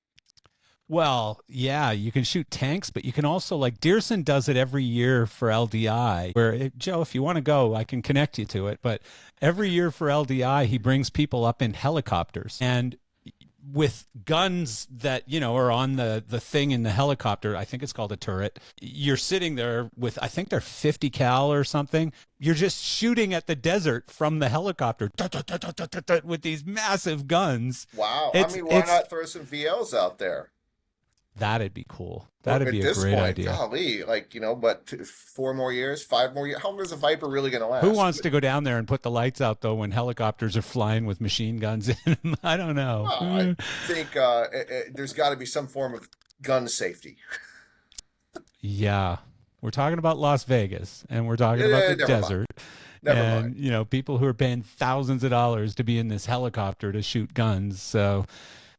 Well, yeah, you can shoot tanks, but you can also, like, Dearson does it every year for LDI, where, Joe, if you want to go, I can connect you to it. But every year for LDI, he brings people up in helicopters and with guns that, are on the thing in the helicopter. I think it's called a turret. You're sitting there with, I think they're 50 cal or something. You're just shooting at the desert from the helicopter with these massive guns. Wow. I It's, mean, why it's, not throw some VLs out there? That'd be cool. Or That'd at be a this great point, idea. golly, like, but 4 more years, 5 more years, how long is a Viper really going to Who last? wants to go down there and put the lights out though when helicopters are flying with machine guns in them? I don't know. Well, I think there's got to be some form of gun safety. Yeah. We're talking about Las Vegas and we're talking about the Never mind. desert Never mind. and people who are paying thousands of dollars to be in this helicopter to shoot guns. So,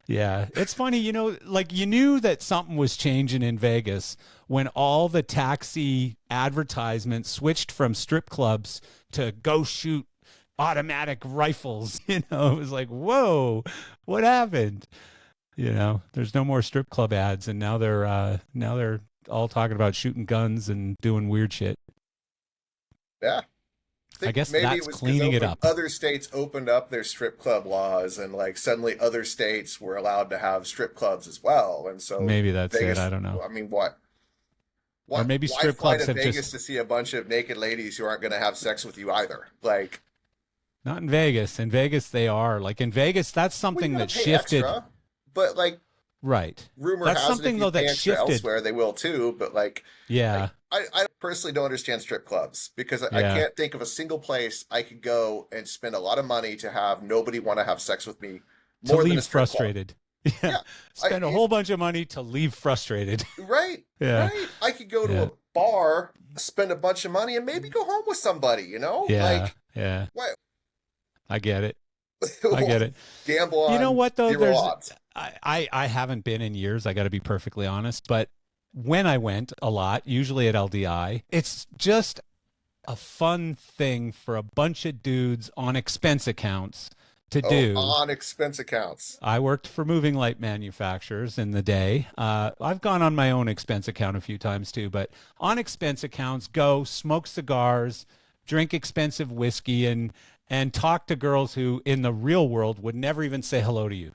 yeah, it's funny, like you knew that something was changing in Vegas when all the taxi advertisements switched from strip clubs to go shoot automatic rifles. It was like, whoa, what happened? There's no more strip club ads, and now they're all talking about shooting guns and doing weird shit. Yeah. I I think guess maybe it that's was because cleaning it up. other states opened up their strip club laws, and like suddenly other states were allowed to have strip clubs as well. And so Maybe that's it. I Vegas, don't know. I mean, what? Or maybe Why strip fly clubs to have Vegas just to see a bunch of naked ladies who aren't going to have sex with you either? Like, not in Vegas. In Vegas, they are. Like in Vegas, that's well, you something got that to pay shifted. extra, but like, Right. rumor That's has it if something you though pay that extra shifted. elsewhere, they will too. But like, Yeah. I personally don't understand strip clubs because I Yeah. can't think of a single place I could go and spend a lot of money to have nobody want to have sex with me To more than a leave strip club. frustrated. Yeah. Yeah, Spend a whole bunch of money to leave frustrated. right, Yeah. right. I could go to Yeah. a bar, spend a bunch of money, and maybe go home with somebody. Yeah. Like Yeah. what? I get it. I get it. Gamble You know on what though? zero There's odds. I haven't been in years, I gotta be perfectly honest, but when I went a lot, usually at LDI, it's just a fun thing for a bunch of dudes on expense accounts to Oh, do. on expense accounts. I worked for moving light manufacturers in the day. I've gone on my own expense account a few times too, but on expense accounts, go smoke cigars, drink expensive whiskey, and talk to girls who in the real world would never even say hello to you,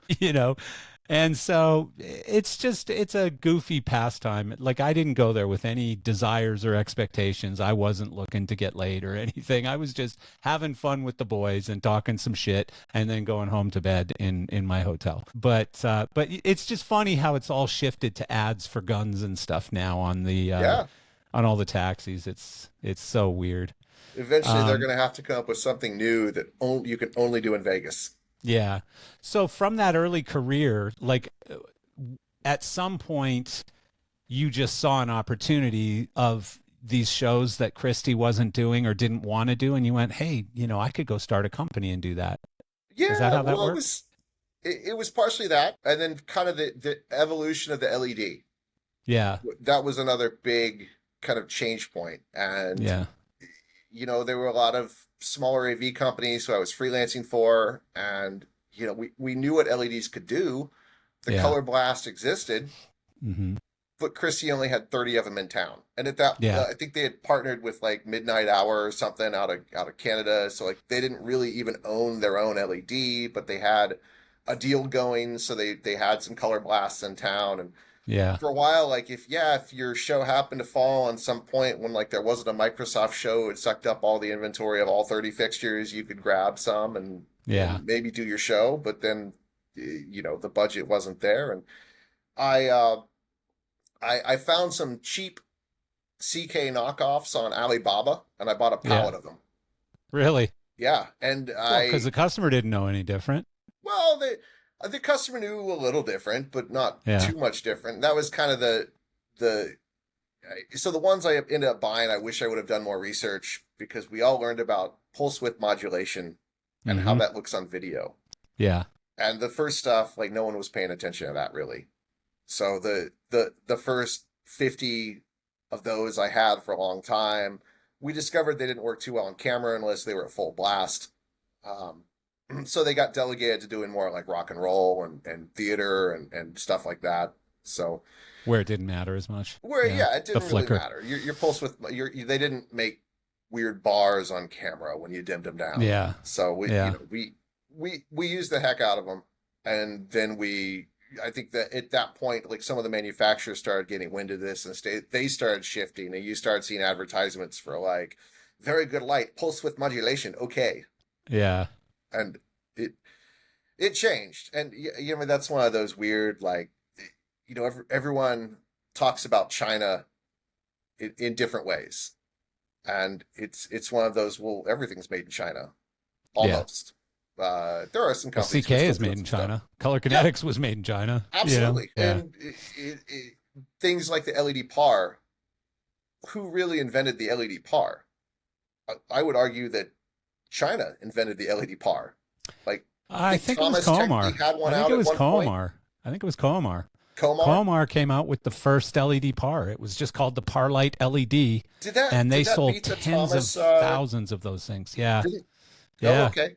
And so it's a goofy pastime. Like I didn't go there with any desires or expectations. I wasn't looking to get laid or anything. I was just having fun with the boys and talking some shit and then going home to bed in my hotel. But it's just funny how it's all shifted to ads for guns and stuff now Yeah. on all the taxis. It's so weird. Eventually, they're Um, going to have to come up with something new that you can only do in Vegas. yeah. So from that early career, like at some point you just saw an opportunity of these shows that Christie wasn't doing or didn't want to do, and you went, hey, I could go start a company and do that. Is that Yeah, how that well, worked? it was partially that, and then kind of the evolution of the LED. Yeah. That was another big kind of change point. And Yeah. there were a lot of smaller AV companies who I was freelancing for, and we knew what LEDs could do. The Yeah. color blast existed, Hmm. but Christie only had 30 of them in town. And at that, Yeah. I think they had partnered with like Midnight Hour or something out of Canada. So like they didn't really even own their own LED, but they had a deal going, so they had some color blasts in town. And Yeah. for a while, like if your show happened to fall on some point when like there wasn't a Microsoft show, it sucked up all the inventory of all 30 fixtures, you could grab some and Yeah. maybe do your show, but then the budget wasn't there. And I uh, I found some cheap CK knockoffs on Alibaba, and I bought a Yeah. pallet of them. Really? Yeah, and Well, because the customer didn't know any different. well, the customer knew a little different, but not Yeah. too much different. That was kind of the so the ones I ended up buying, I wish I would have done more research because we all learned about pulse width modulation and how Mm-hmm. that looks on video. Yeah. And the first stuff, like no one was paying attention to that really. So the first 50 of those I had for a long time, we discovered they didn't work too well on camera unless they were at full blast. Um, so they got delegated to doing more like rock and roll and theater and stuff like that. So Where it didn't matter as much. where Yeah. yeah, it The didn't really flicker. matter. Your pulse with they didn't make weird bars on camera when you dimmed them down. Yeah. So Yeah. we used the heck out of them, and then I think that at that point, like some of the manufacturers started getting wind of this, and they started shifting, and you started seeing advertisements for like very good light, pulse width modulation, okay, Yeah. and it it changed, and you know that's one of those weird like everyone talks about China in different ways, and it's one of those, well, everything's made in China Yeah. almost. There are some Well, companies who are CK still is doing made in some stuff. China. Color Yeah, Kinetics was made in China. absolutely. Yeah. And things like the LED par, who really invented the LED par? I would argue that China invented the LED par. Like, I I think think it was Thomas technically Komar. had one I think out it at was one point. Komar. I think it was Komar. Komar, Komar came out with the first LED par. It was just called the Parlight LED, and they did that sold beat the tens of Thomas? thousands of those things. Yeah. Didn't Oh, Yeah. okay,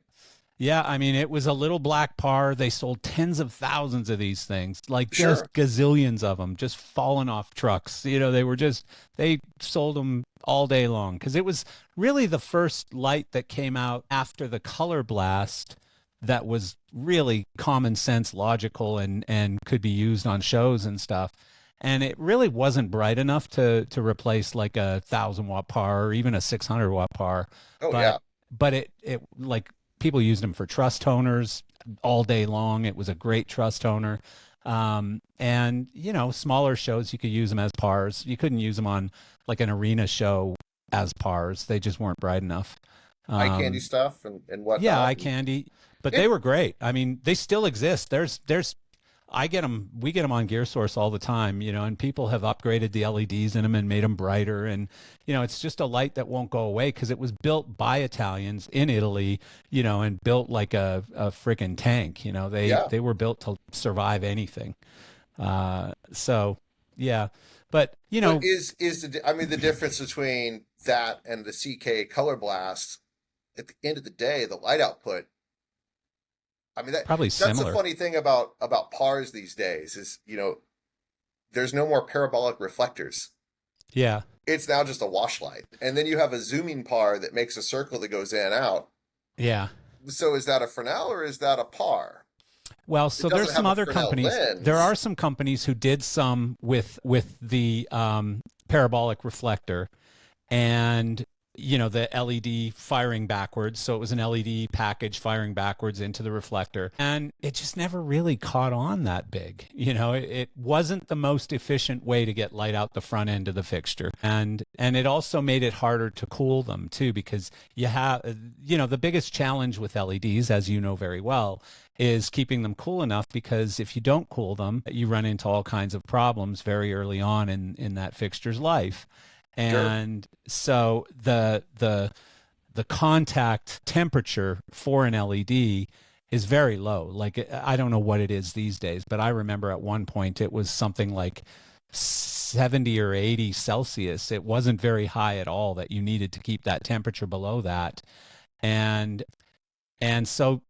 Yeah, I mean, it was a little black par. They sold tens of thousands of these things, like sure. just gazillions of them, just falling off trucks. They sold them all day long because it was really the first light that came out after the color blast that was really common sense, logical, and could be used on shows and stuff. And it really wasn't bright enough to replace like a 1,000 watt par or even a 600 watt par, Oh but yeah, it like people used them for truss toners all day long. It was a great truss toner. And smaller shows you could use them as pars. You couldn't use them on like an arena show as pars. They just weren't bright enough. eye candy Um, stuff and yeah, whatnot. eye candy, but they It were great. I mean, they still exist. I get them. We get them on Gear Source all the time, and people have upgraded the LEDs in them and made them brighter. And it's just a light that won't go away because it was built by Italians in Italy, and built like a freaking tank. They yeah. they were built to survive anything. So yeah, but But I mean the difference between that and the CK Color Blast at the end of the day, the light output. I mean probably that's the similar. funny thing about pars these days is there's no more parabolic reflectors. Yeah. It's now just a wash light, and then you have a zooming par that makes a circle that goes in and out. Yeah. So is that a Fresnel or is that a par? Well, It so there's doesn't some have a other Fresnel companies. There lens. are some companies who did some with the parabolic reflector, and the LED firing backwards. So it was an LED package firing backwards into the reflector, and it just never really caught on that big. It wasn't the most efficient way to get light out the front end of the fixture, and it also made it harder to cool them too, because you have the biggest challenge with LEDs, as you know very well, is keeping them cool enough, because if you don't cool them, you run into all kinds of problems very early on in that fixture's life. Sure. And so the contact temperature for an LED is very low. Like I don't know what it is these days, but I remember at one point it was something like 70 or 80 Celsius. It wasn't very high at all, that you needed to keep that temperature below that. And so,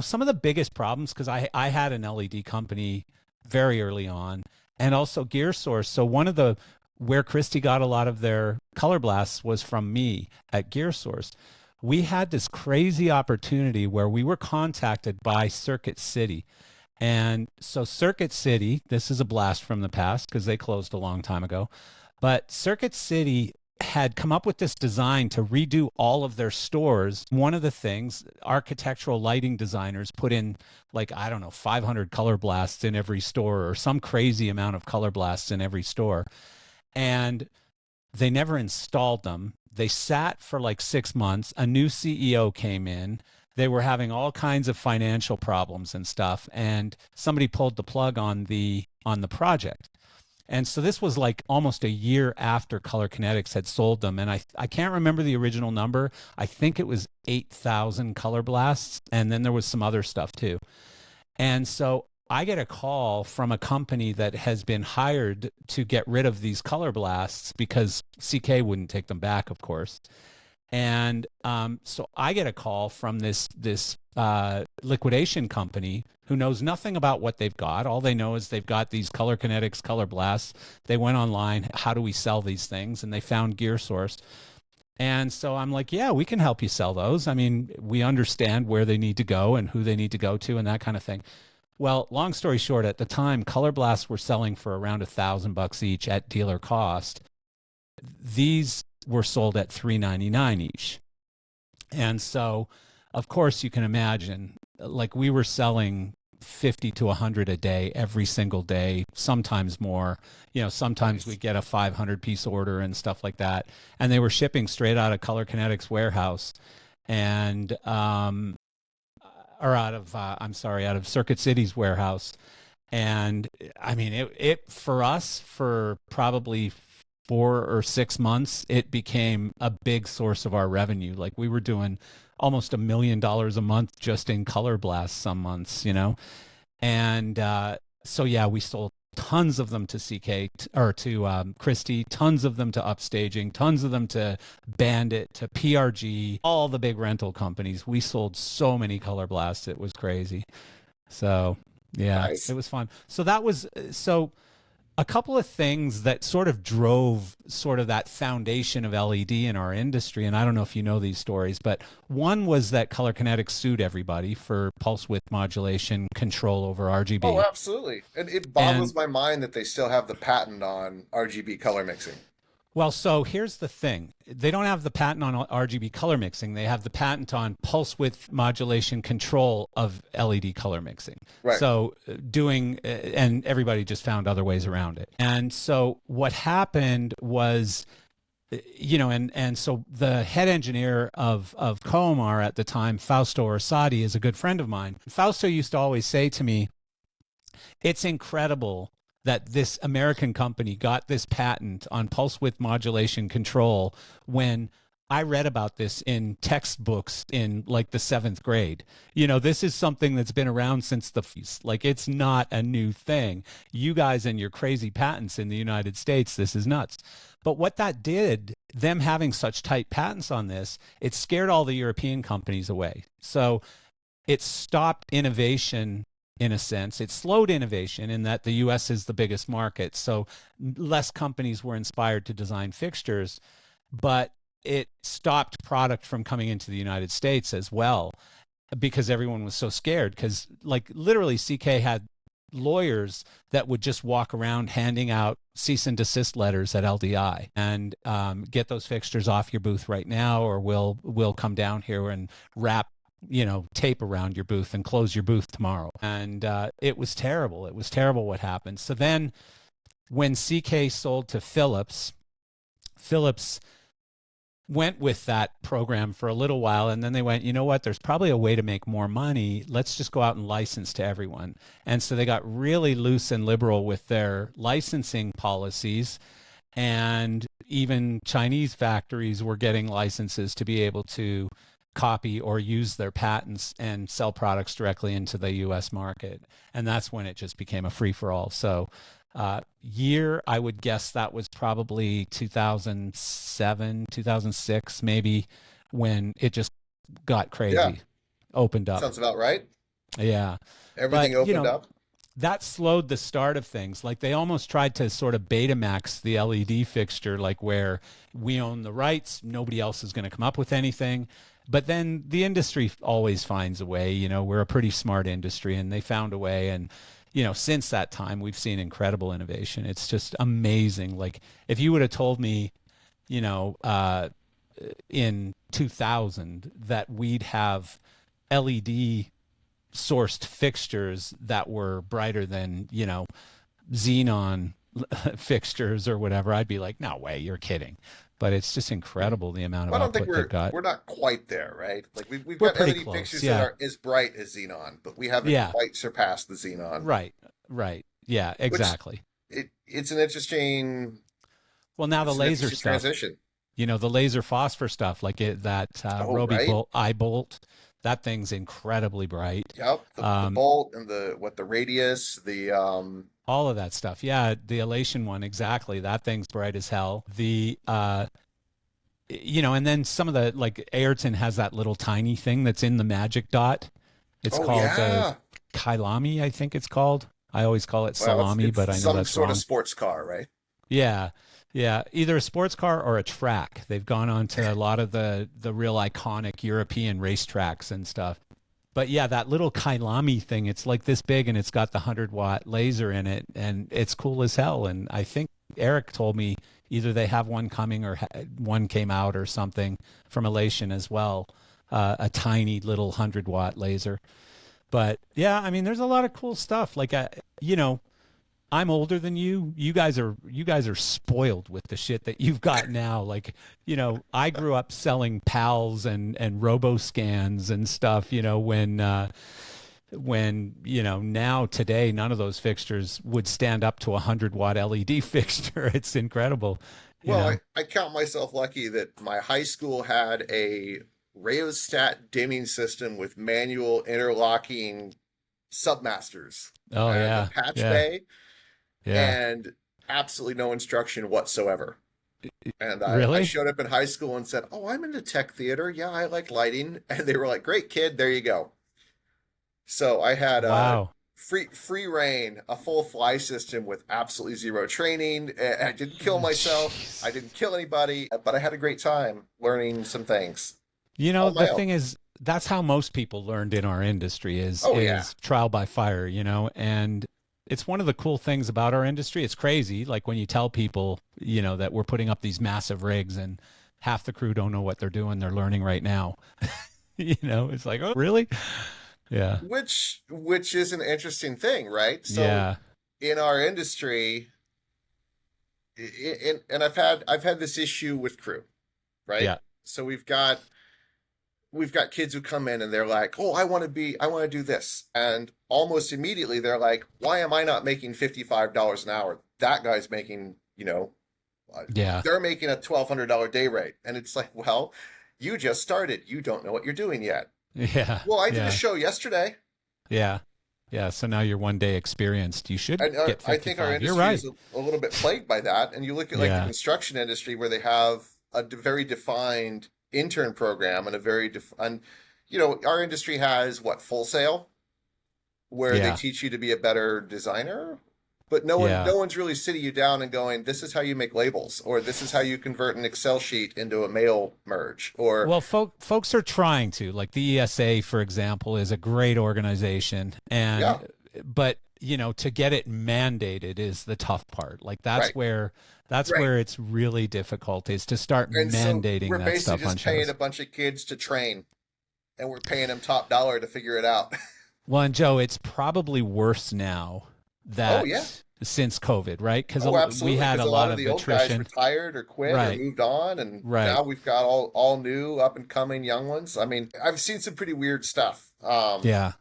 some of the biggest problems, because I had an LED company very early on, and also Gear Source. So where Christie got a lot of their color blasts was from me at Gear Source. We had this crazy opportunity where we were contacted by Circuit City. And so Circuit City, this is a blast from the past because they closed a long time ago, but Circuit City had come up with this design to redo all of their stores. One of the things, architectural lighting designers put in, like, I don't know, 500 color blasts in every store, or some crazy amount of color blasts in every store. And they never installed them. They sat for like 6 months. A new CEO came in. They were having all kinds of financial problems and stuff, and somebody pulled the plug on the project. And so this was like almost a year after Color Kinetics had sold them. And I can't remember the original number. I think it was 8,000 color blasts. And then there was some other stuff too. And so I get a call from a company that has been hired to get rid of these color blasts because CK wouldn't take them back, of course. And so I get a call from this liquidation company who knows nothing about what they've got. All they know is they've got these Color Kinetics color blasts. They went online, how do we sell these things? And they found Gear Source. And so I'm like, yeah, we can help you sell those. I mean, we understand where they need to go and who they need to go to and that kind of thing. Well, long story short, at the time, color blasts were selling for around $1,000 each at dealer cost. These were sold at $399 each. And so, of course, you can imagine, like, we were selling 50 to 100 a day every single day, sometimes more. You know, sometimes we get a 500 piece order and stuff like that. And they were shipping straight out of Color Kinetics warehouse and or out of Circuit City's warehouse. And I mean, it for us, for probably 4 or 6 months, it became a big source of our revenue. Like, we were doing almost $1 million a month just in color blasts some months, you know? And so, yeah, we sold tons of them to CK or to Christie, tons of them to Upstaging, tons of them to Bandit, to PRG, all the big rental companies. We sold so many color blasts. It was crazy. So, yeah, Nice. it was fun. So that was, so a couple of things that sort of drove sort of that foundation of LED in our industry. And I don't know if you know these stories, but one was that Color Kinetics sued everybody for pulse width modulation control over RGB. Oh, absolutely. And it boggles my mind that they still have the patent on RGB color mixing. Well, so here's the thing. They don't have the patent on RGB color mixing. They have the patent on pulse width modulation control of LED color mixing. Right. So and everybody just found other ways around it. And so what happened was, you know, and so the head engineer of Comar at the time, Fausto Orsatti, is a good friend of mine. Fausto used to always say to me, it's incredible that this American company got this patent on pulse width modulation control when I read about this in textbooks in like the 7th grade. You know, this is something that's been around since like, it's not a new thing. You guys and your crazy patents in the United States, this is nuts. But what that did, them having such tight patents on this, it scared all the European companies away. So it stopped innovation. In a sense, it slowed innovation in that the US is the biggest market. So less companies were inspired to design fixtures, but it stopped product from coming into the United States as well because everyone was so scared. Because, like, literally CK had lawyers that would just walk around handing out cease and desist letters at LDI and get those fixtures off your booth right now, or we'll come down here and wrap, you know, tape around your booth and close your booth tomorrow. And it was terrible. It was terrible what happened. So then when CK sold to Philips went with that program for a little while, and then they went, you know what, there's probably a way to make more money. Let's just go out and license to everyone. And so they got really loose and liberal with their licensing policies, and even Chinese factories were getting licenses to be able to copy or use their patents and sell products directly into the US market. And that's when it just became a free-for-all. So I would guess that was probably 2007, 2006, maybe, when it just got crazy. Yeah. Opened up. Sounds about right. Yeah. Everything opened up. That slowed the start of things. Like, they almost tried to sort of Betamax the LED fixture, like, where we own the rights, nobody else is going to come up with anything. But then the industry always finds a way. You know, we're a pretty smart industry, and they found a way. And, you know, since that time, we've seen incredible innovation. It's just amazing. Like, if you would have told me, you know, in 2000 that we'd have LED sourced fixtures that were brighter than, xenon fixtures or whatever, I'd be like, no way, you're kidding. But it's just incredible the amount of Well, I don't think output they've got. we're not quite there, right? Like we've We're got pretty LED close. fixtures that Yeah. are as bright as xenon, but we haven't Yeah. quite surpassed the xenon, Right. Right. Yeah, which exactly. it's an interesting Well, now the it's an laser interesting stuff, transition. the laser phosphor stuff, like that Oh, Roby right. bolt, eye bolt, that thing's incredibly bright. Yep, the Um, bolt and the radius, the all of that stuff. Yeah, the elation one, exactly. That thing's bright as hell. And then some of the, like Ayrton has that little tiny thing that's in the magic dot. It's oh called the yeah. Kailami, I think it's called. I always call it Well, salami, it's but I know some that's sort of wrong. sports car, right? Yeah. Yeah, either a sports car or a track. They've gone on to a lot of the real iconic European racetracks and stuff. But yeah, that little Kailami thing, it's like this big and it's got the 100-watt laser in it and it's cool as hell. And I think Eric told me either they have one coming or one came out or something from Elation as well, a tiny little 100-watt laser. But yeah, I mean, there's a lot of cool stuff. Like, I'm older than you. You guys are spoiled with the shit that you've got now. Like, I grew up selling pals and RoboScans and stuff, when now today none of those fixtures would stand up to a 100-watt LED fixture. It's incredible, you Well, know. I count myself lucky that my high school had a rheostat dimming system with manual interlocking submasters Oh and a yeah. patch Yeah. bay Yeah. and absolutely no instruction whatsoever. And I Really? showed up in high school and said, "Oh, I'm into tech theater. Yeah, I like lighting." And they were like, "Great kid, there you go." So I had a Wow. free reign, a full fly system with absolutely zero training. I didn't kill myself. I Jeez. didn't kill anybody, but I had a great time learning some things The on my own. thing is, that's how most people learned in our industry is Oh yeah, trial by fire, and it's one of the cool things about our industry. It's crazy, like when you tell people, that we're putting up these massive rigs and half the crew don't know what they're doing. They're learning right now. It's like, oh, really? Yeah. which is an interesting thing, right? So Yeah. in our industry, and I've had this issue with crew, right? Yeah. So we've got kids who come in and they're like, "Oh, I want to do this." And almost immediately they're like, "Why am I not making $55 an hour? That guy's making, uh, Yeah. they're making a $1,200 day rate." And it's like, "Well, you just started. You don't know what you're doing yet." Yeah. Well, I did a Yeah. show yesterday, Yeah. Yeah. So now you're one day experienced. You should and get I think our 55. You're industry right. is a little bit plagued by that. And you look at like the Yeah. construction industry where they have a very defined intern program and a very defined, our industry has what, Full Sail, where they Yeah. teach you to be a better designer, but Yeah. no one's really sitting you down and going, "This is how you make labels," or "This is how you convert an Excel sheet into a mail merge," or Well, folks are trying to. Like the ESA, for example, is a great organization, yeah, but to get it mandated is the tough part. Like right, that's right. where it's really difficult is to start And so mandating we're that basically stuff on just paying a shows. bunch of kids to train, and we're paying them top dollar to figure it out. Well, and Joe, it's probably worse now Oh yeah. that since COVID, right? Because Oh, we absolutely. had Because a a lot lot of of the old guys attrition. retired or quit or Right. moved on, and Right. now we've got all new up and coming young ones. I mean, I've seen some pretty weird stuff. Yeah. Yeah.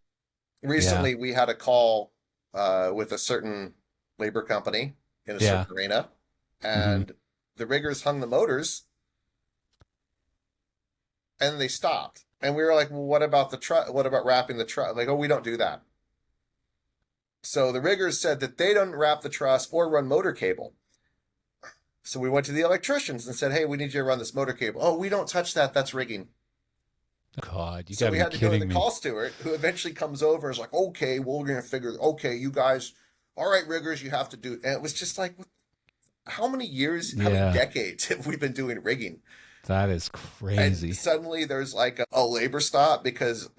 Recently we had a call with a certain labor company in a Yeah. certain arena, Hmm. and the riggers hung the motors, and they stopped. And we were like, "Well, what about the truck? What about wrapping the truck?" Like, "Oh, we don't do that." So the riggers said that they don't wrap the truss or run motor cable. So we went to the electricians and said, "Hey, we need you to run this motor cable." "Oh, we don't touch that. That's rigging." God, you So got to we be had to go to the kidding me. call steward, who eventually comes over and is like, "Okay, well, we're going to figure, okay, you guys, all right, riggers, you have to do." And it was just like, how many years, how many Yeah. decades have we been doing rigging? That is And crazy. suddenly there's like a labor stop because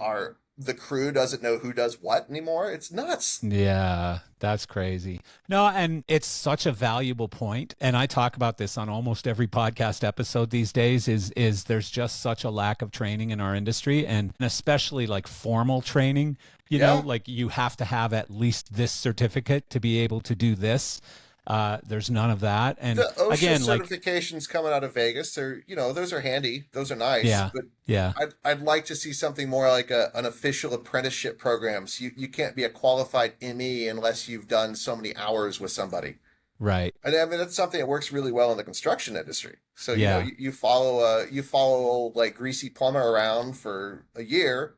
the crew doesn't know who does what anymore. It's nuts. Yeah, that's crazy. No, and it's such a valuable point, and I talk about this on almost every podcast episode these days is there's just such a lack of training in our industry and especially like formal training, Yeah. like you have to have at least this certificate to be able to do this. There's none of that. And The OSHA again, like certifications coming out of Vegas are, those are handy. Those are nice, yeah, but yeah. I'd like to see something more like an official apprenticeship program. So you can't be a qualified ME unless you've done so many hours with somebody. Right. And I mean, that's something that works really well in the construction industry. So, Yeah. you follow like greasy plumber around for a year,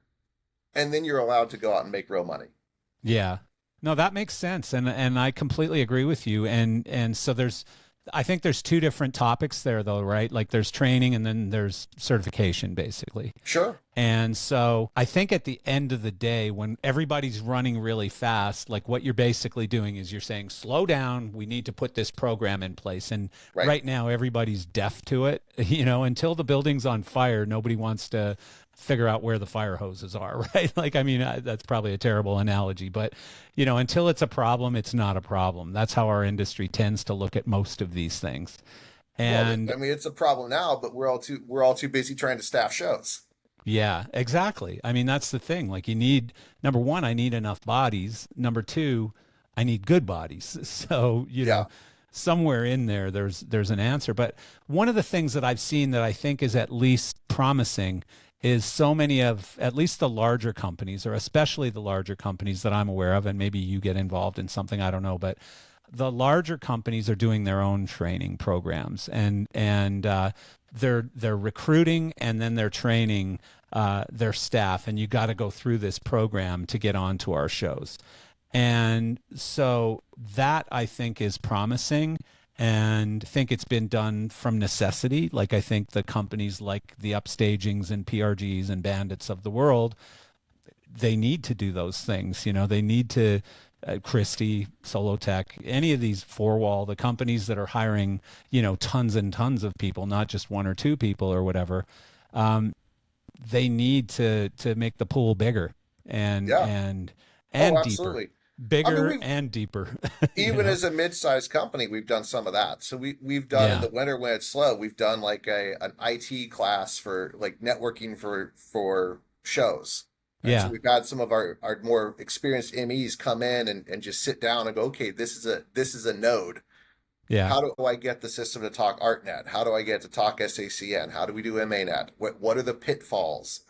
and then you're allowed to go out and make real money. Yeah. No, that makes sense. And I completely agree with you. And so I think there's two different topics there though, right? Like there's training and then there's certification basically. Sure. And so I think at the end of the day, when everybody's running really fast, like what you're basically doing is you're saying, slow down, we need to put this program in place. And Right. right now everybody's deaf to it. Until the building's on fire, nobody wants to figure out where the fire hoses are, right? Like, I mean, that's probably a terrible analogy, but until it's a problem, it's not a problem. That's how our industry tends to look at most of these things. Well, And I mean, it's a problem now, but we're all too busy trying to staff shows. yeah, exactly. I mean, that's the thing. Like you need, number one, I need enough bodies. Number two, I need good bodies. So, Yeah. somewhere in there, there's an answer. But one of the things that I've seen that I think is at least promising is so many of at least the larger companies, or especially the larger companies that I'm aware of, and maybe you get involved in something, I don't know, but the larger companies are doing their own training programs and they're recruiting and then they're training their staff, and you got to go through this program to get onto our shows. And so that I think is promising and think it's been done from necessity. Like I think the companies like the Upstagings and PRGs and Bandits of the world, they need to do those things. They need to, Christie, Solotech, any of these four wall, the companies that are hiring, tons and tons of people, not just one or two people or whatever. They need to make the pool bigger and Yeah. and Oh, and deeper, absolutely. I mean, bigger we've and deeper. you even know? as a mid-sized company, we've done some of that. So we've done in Yeah, the winter when it's slow, we've done like an IT class for like networking for shows. And so yeah, we've had some of our more experienced MEs come in and just sit down and go, okay, this is a node. yeah, How do I get the system to talk ArtNet? How do I get to talk SACN? How do we do MANet? What are the pitfalls?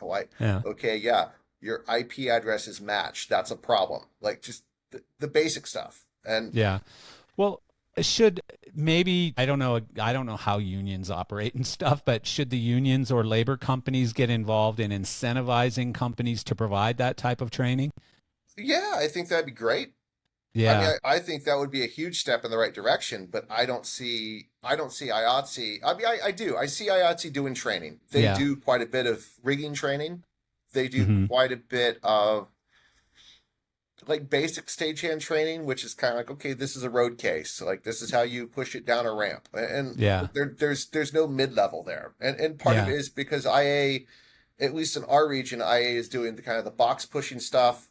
yeah. Okay, yeah, your IP address is matched. That's a problem. Like just the basic stuff. And Yeah. Well, should maybe I don't know how unions operate and stuff, but should the unions or labor companies get involved in incentivizing companies to provide that type of training? yeah, I think that'd be great. I mean, Yeah. I think that would be a huge step in the right direction, but I don't see IATSE. I mean, I do. I see IATSE doing training. They Yeah. do quite a bit of rigging training. They do Hmm. quite a bit of like basic stagehand training, which is kind of like, okay, this is a road case. So, like this is how you push it down a ramp. And Yeah. there's no mid-level there. And part of it Yeah. is because IA, at least in our region, IA is doing the kind of the box pushing stuff,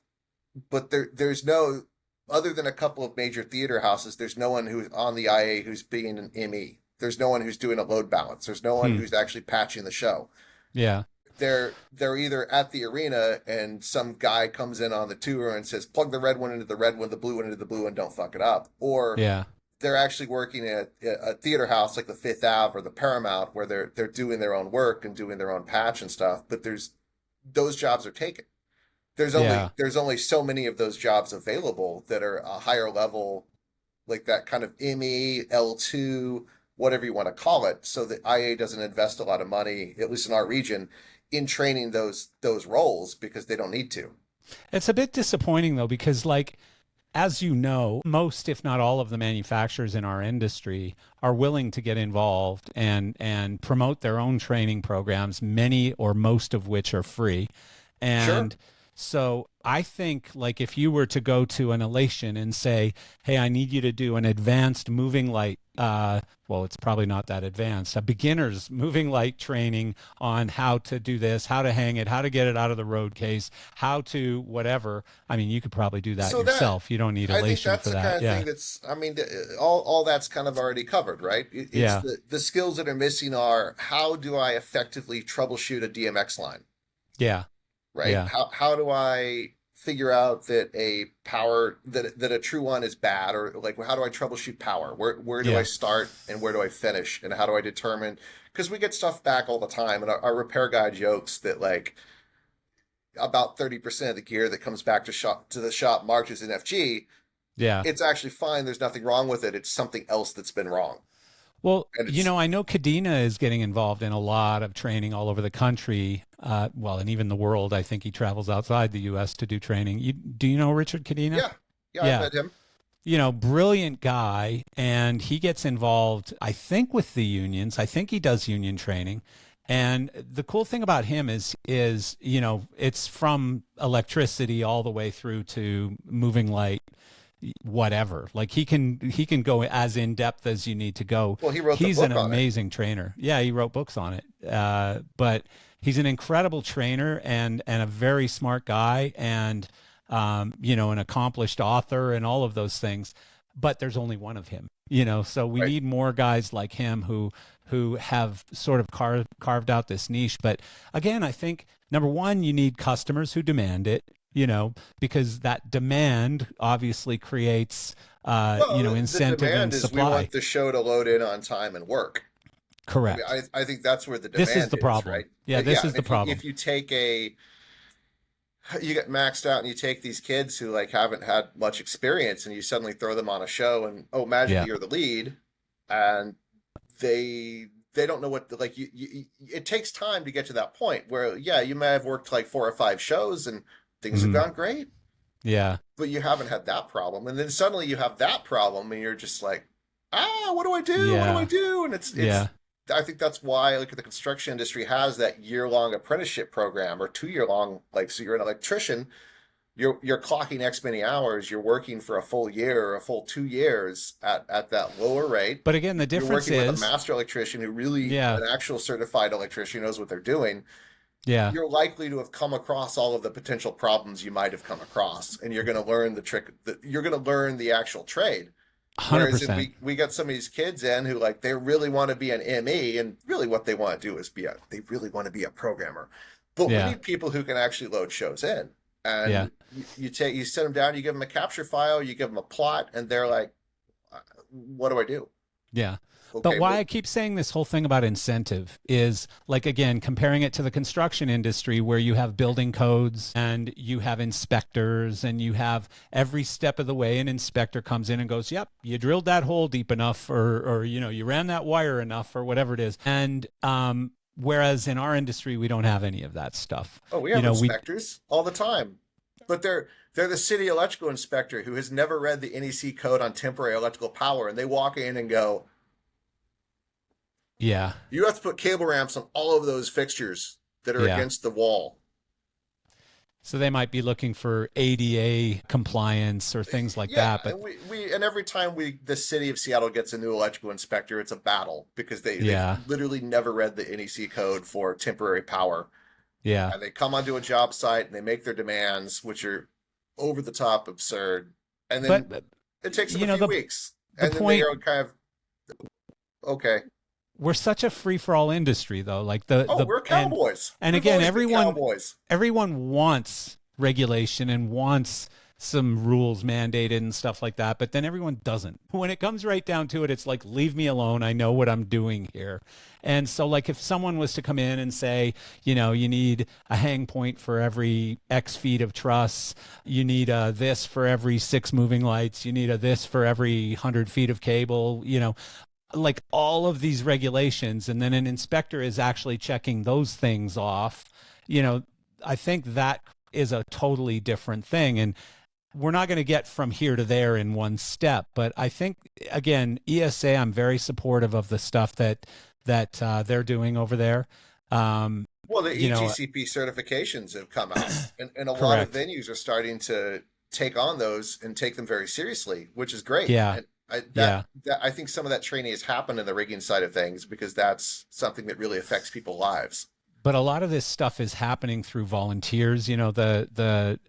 but there's no, other than a couple of major theater houses, there's no one who's on the IA who's being an ME. There's no one who's doing a load balance. There's no one Hmm. who's actually patching the show. Yeah. They're either at the arena and some guy comes in on the tour and says, plug the red one into the red one, the blue one into the blue one, don't fuck it up. Or Yeah. they're actually working at a theater house like the Fifth Ave or the Paramount where they're doing their own work and doing their own patch and stuff. But those jobs are taken. There's only Yeah. there's only so many of those jobs available that are a higher level, like that kind of ME, L2, whatever you want to call it, so that IA doesn't invest a lot of money, at least in our region, in training those roles because they don't need to. It's a bit disappointing though, because like, as you know, most, if not all of the manufacturers in our industry are willing to get involved and promote their own training programs, many or most of which are free. Sure. And So I think like if you were to go to an elation and say, hey, I need you to do an advanced moving light, well, it's probably not that advanced, a beginner's moving light training on how to do this, how to hang it, how to get it out of the road case, how to whatever. I mean, you could probably do that So that yourself. You don't need I think elation that's for the kind that. of thing Yeah. that's, I mean, all that's kind of already covered, right? It's Yeah. the skills that are missing are how do I effectively troubleshoot a DMX line, Yeah. right? Yeah. How do I figure out that a power that a true one is bad, or like how do I troubleshoot power? Where do I Yeah. start and where do I finish, and how do I determine? Because we get stuff back all the time, and our repair guy jokes that like about 30% of the gear that comes back to the shop marked as an FG, Yeah. it's actually fine. There's nothing wrong with it. It's something else that's been wrong. Well, And it's, I know Kadena is getting involved in a lot of training all over the country. Well, and even the world. I think he travels outside the U.S. to do training. Do you know Richard Kadena? yeah, yeah, I've Yeah. met him. Brilliant guy. And he gets involved, I think, with the unions. I think he does union training. And the cool thing about him is, it's from electricity all the way through to moving light, whatever. Like he can go as in depth as you need to go. Well, he wrote the He's an book on it. amazing trainer. Yeah, he wrote books on it. But he's an incredible trainer and a very smart guy and an accomplished author and all of those things. But there's only one of him. So we Right. need more guys like him who have sort of carved out this niche. But again, I think number one, you need customers who demand it, because that demand obviously creates, Well, the incentive and demand is we supply. want the show to load in on time and work. I mean, Correct. I think that's where the This is demand the is, problem. right? Yeah, this Yeah, is and the problem. if you take you get maxed out and you take these kids who like haven't had much experience and you suddenly throw them on a show and oh magically Yeah. you're the lead and they don't know what like it takes time to get to that point where yeah you may have worked like 4 or 5 shows and things have Mhm. gone great Yeah. but you haven't had that problem and then suddenly you have that problem and you're just like what do I do, what do I Yeah. do, and it's Yeah. I think that's why like the construction industry has that year-long apprenticeship program or 2 year long like so you're an electrician, you're clocking X many hours, you're working for a full year or a full 2 years at that lower rate. But again, the You're difference working with a is, master electrician who really yeah. an actual certified electrician who knows what they're doing. Yeah. You're likely to have come across all of the potential problems you might have come across, and you're going to learn the trick. You're going to learn the actual trade. Whereas if 100%. we got some of these kids in who like they really want to be an ME and really what they want to do is they really want to be a programmer. But we Yeah. need people who can actually load shows in. Yeah. And you sit them down, you give them a capture file, you give them a plot, and they're like, what do I do? Yeah. But Okay, why well, I keep saying this whole thing about incentive is like, again, comparing it to the construction industry where you have building codes and you have inspectors and you have every step of the way an inspector comes in and goes, yep, you drilled that hole deep enough or you ran that wire enough or whatever it is. And, whereas in our industry, we don't have any of that stuff. oh, we You have know, we, inspectors all the time. But they're the city electrical inspector who has never read the NEC code on temporary electrical power, and they walk in and go, yeah, you have to put cable ramps on all of those fixtures that are yeah. against the wall. So they might be looking for ADA compliance or things like Yeah, that. But and we and every time the city of Seattle gets a new electrical inspector, it's a battle because they've yeah, literally never read the NEC code for temporary power. yeah. And they come onto a job site and they make their demands, which are over the top absurd. And then But, it takes them you a know, few the, weeks. the And then they point, are kind of okay. we're such a free for all industry though. Like Oh, we're cowboys. and We've again, always been cowboys. everyone wants regulation and wants some rules mandated and stuff like that, but then everyone doesn't. When it comes right down to it, it's like, leave me alone. I know what I'm doing here. And so like if someone was to come in and say, you need a hang point for every X feet of truss, you need a this for every 6 moving lights, you need a this for every 100 feet of cable, like all of these regulations, and then an inspector is actually checking those things off, I think that is a totally different thing. And we're not going to get from here to there in one step. But I think, again, ESA, I'm very supportive of the stuff that they're doing over there. Well, the you know, ETCP certifications have come out, and a lot of correct. venues are starting to take on those and take them very seriously, which is great. Yeah. And Yeah. I think some of that training has happened in the rigging side of things because that's something that really affects people's lives. But a lot of this stuff is happening through volunteers. You know, the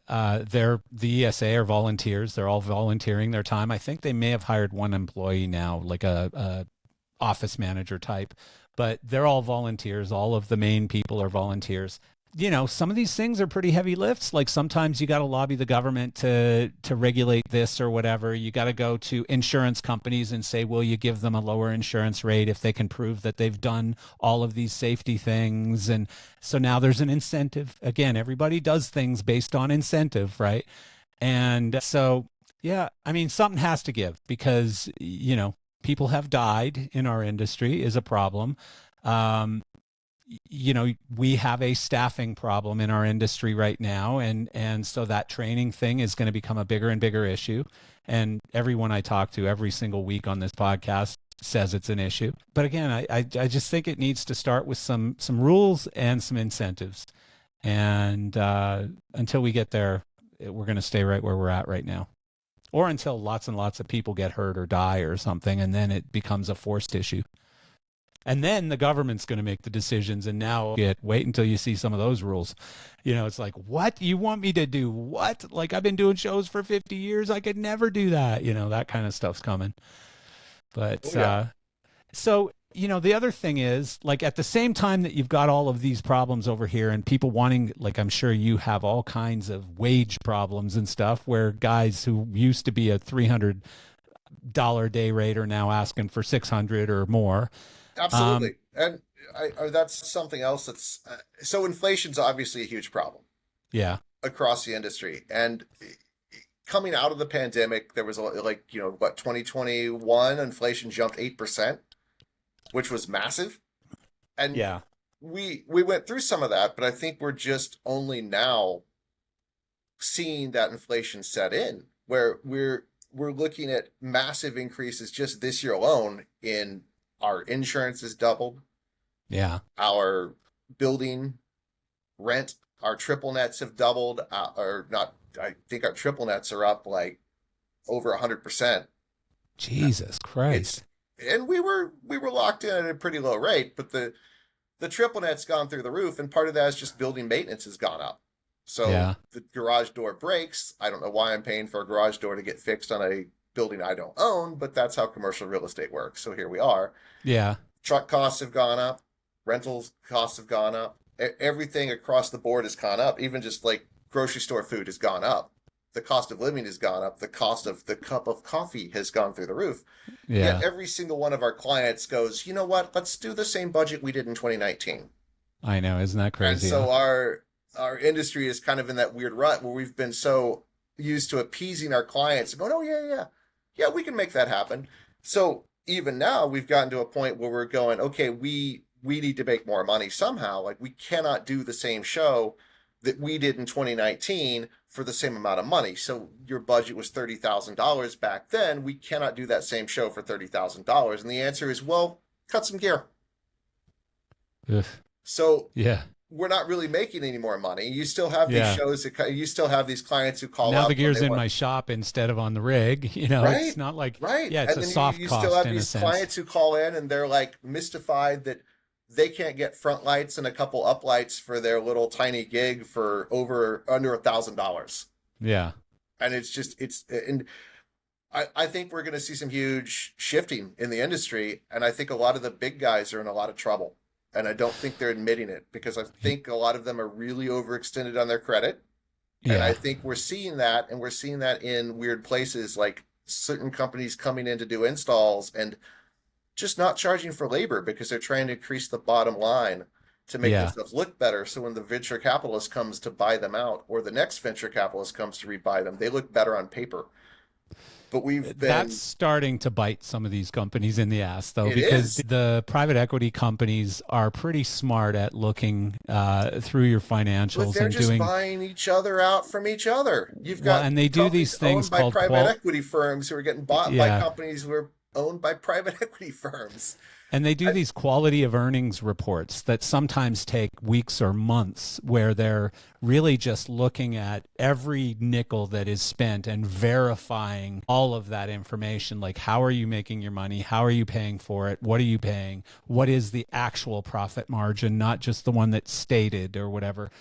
ESA are volunteers. They're all volunteering their time. I think they may have hired one employee now, like a office manager type, but they're all volunteers. All of the main people are volunteers. You know, some of these things are pretty heavy lifts. Like sometimes you got to lobby the government to regulate this or whatever. You got to go to insurance companies and say, will you give them a lower insurance rate if they can prove that they've done all of these safety things? And so now there's an incentive. Again, everybody does things based on incentive, right? And so, yeah, I mean, something has to give because, you know, people have died in our industry is a problem. Um, you know, we have a staffing problem in our industry right now, and so that training thing is going to become a bigger and bigger issue. And everyone I talk to every single week on this podcast says it's an issue. But again, I just think it needs to start with some rules and some incentives. And until we get there, we're going to stay right where we're at right now, or until lots and lots of people get hurt or die or something, and then it becomes a forced issue. And then the government's going to make the decisions. And now wait until you see some of those rules. You know, it's like, what you want me to do? What? Like, I've been doing shows for 50 years. I could never do that. You know, that kind of stuff's coming. Oh But yeah, so, you know, the other thing is, like, at the same time that you've got all of these problems over here and people wanting, like, I'm sure you have all kinds of wage problems and stuff where guys who used to be a $300 day rate are now asking for 600 or more. Um, absolutely. And that's something else that's so inflation's obviously a huge problem yeah. across the industry. And coming out of the pandemic, there was like, you know, what, 2021, inflation jumped 8%, which was massive. And Yeah. we went through some of that, but I think we're just only now seeing that inflation set in, where we're looking at massive increases just this year alone in our insurance has doubled, Yeah. our building rent, our triple nets have doubled, or not. I think our triple nets are up like over 100%. Jesus It's Christ. and we were locked in at a pretty low rate, but the triple net's gone through the roof, and part of that is just building maintenance has gone up. So Yeah. the garage door breaks. I don't know why I'm paying for a garage door to get fixed on a building I don't own, but that's how commercial real estate works. So here we are. Yeah. Truck costs have gone up, rentals costs have gone up, everything across the board has gone up. Even just like grocery store food has gone up. The cost of living has gone up. The cost of the cup of coffee has gone through the roof. Yet Yeah. every single one of our clients goes, you know what? Let's do the same budget we did in 2019. I know. Isn't that And crazy? Huh? so our industry is kind of in that weird rut where we've been so used to appeasing our clients and going, oh yeah, yeah, yeah, we can make that happen. So even now we've gotten to a point where we're going, okay, we need to make more money somehow. Like we cannot do the same show that we did in 2019 for the same amount of money. So your budget was $30,000 back then. We cannot do that same show for $30,000. And the answer is, well, cut some gear. Ugh. So Yeah. we're not really making any more money. You still have these Yeah. shows that you still have these clients who call Now the up when gear's they in want, my shop instead of on the rig. You know, right, it's not like, right. yeah, it's And a then soft you still cost have in a these sense. clients who call in and they're like mystified that they can't get front lights and a couple up lights for their little tiny gig for over under $1,000. Yeah. And it's just and I think we're going to see some huge shifting in the industry, and I think a lot of the big guys are in a lot of trouble, and I don't think they're admitting it because I think a lot of them are really overextended on their credit, and I Yeah. think we're seeing that, and we're seeing that in weird places like certain companies coming in to do installs and just not charging for labor because they're trying to increase the bottom line to make Yeah. themselves look better. So when the venture capitalist comes to buy them out, or the next venture capitalist comes to rebuy them, they look better on paper. But we've That's been, starting to bite some of these companies in the ass, though, it because is. the private equity companies are pretty smart at looking through your But financials they're and just doing buying each other out from each other. You've well, got and they do these companies things owned by called private equity firms who are getting bought by yeah, companies where owned by private equity firms. And they do I, these quality of earnings reports that sometimes take weeks or months, where they're really just looking at every nickel that is spent and verifying all of that information. Like, how are you making your money? How are you paying for it? What are you paying? What is the actual profit margin, not just the one that's stated or whatever.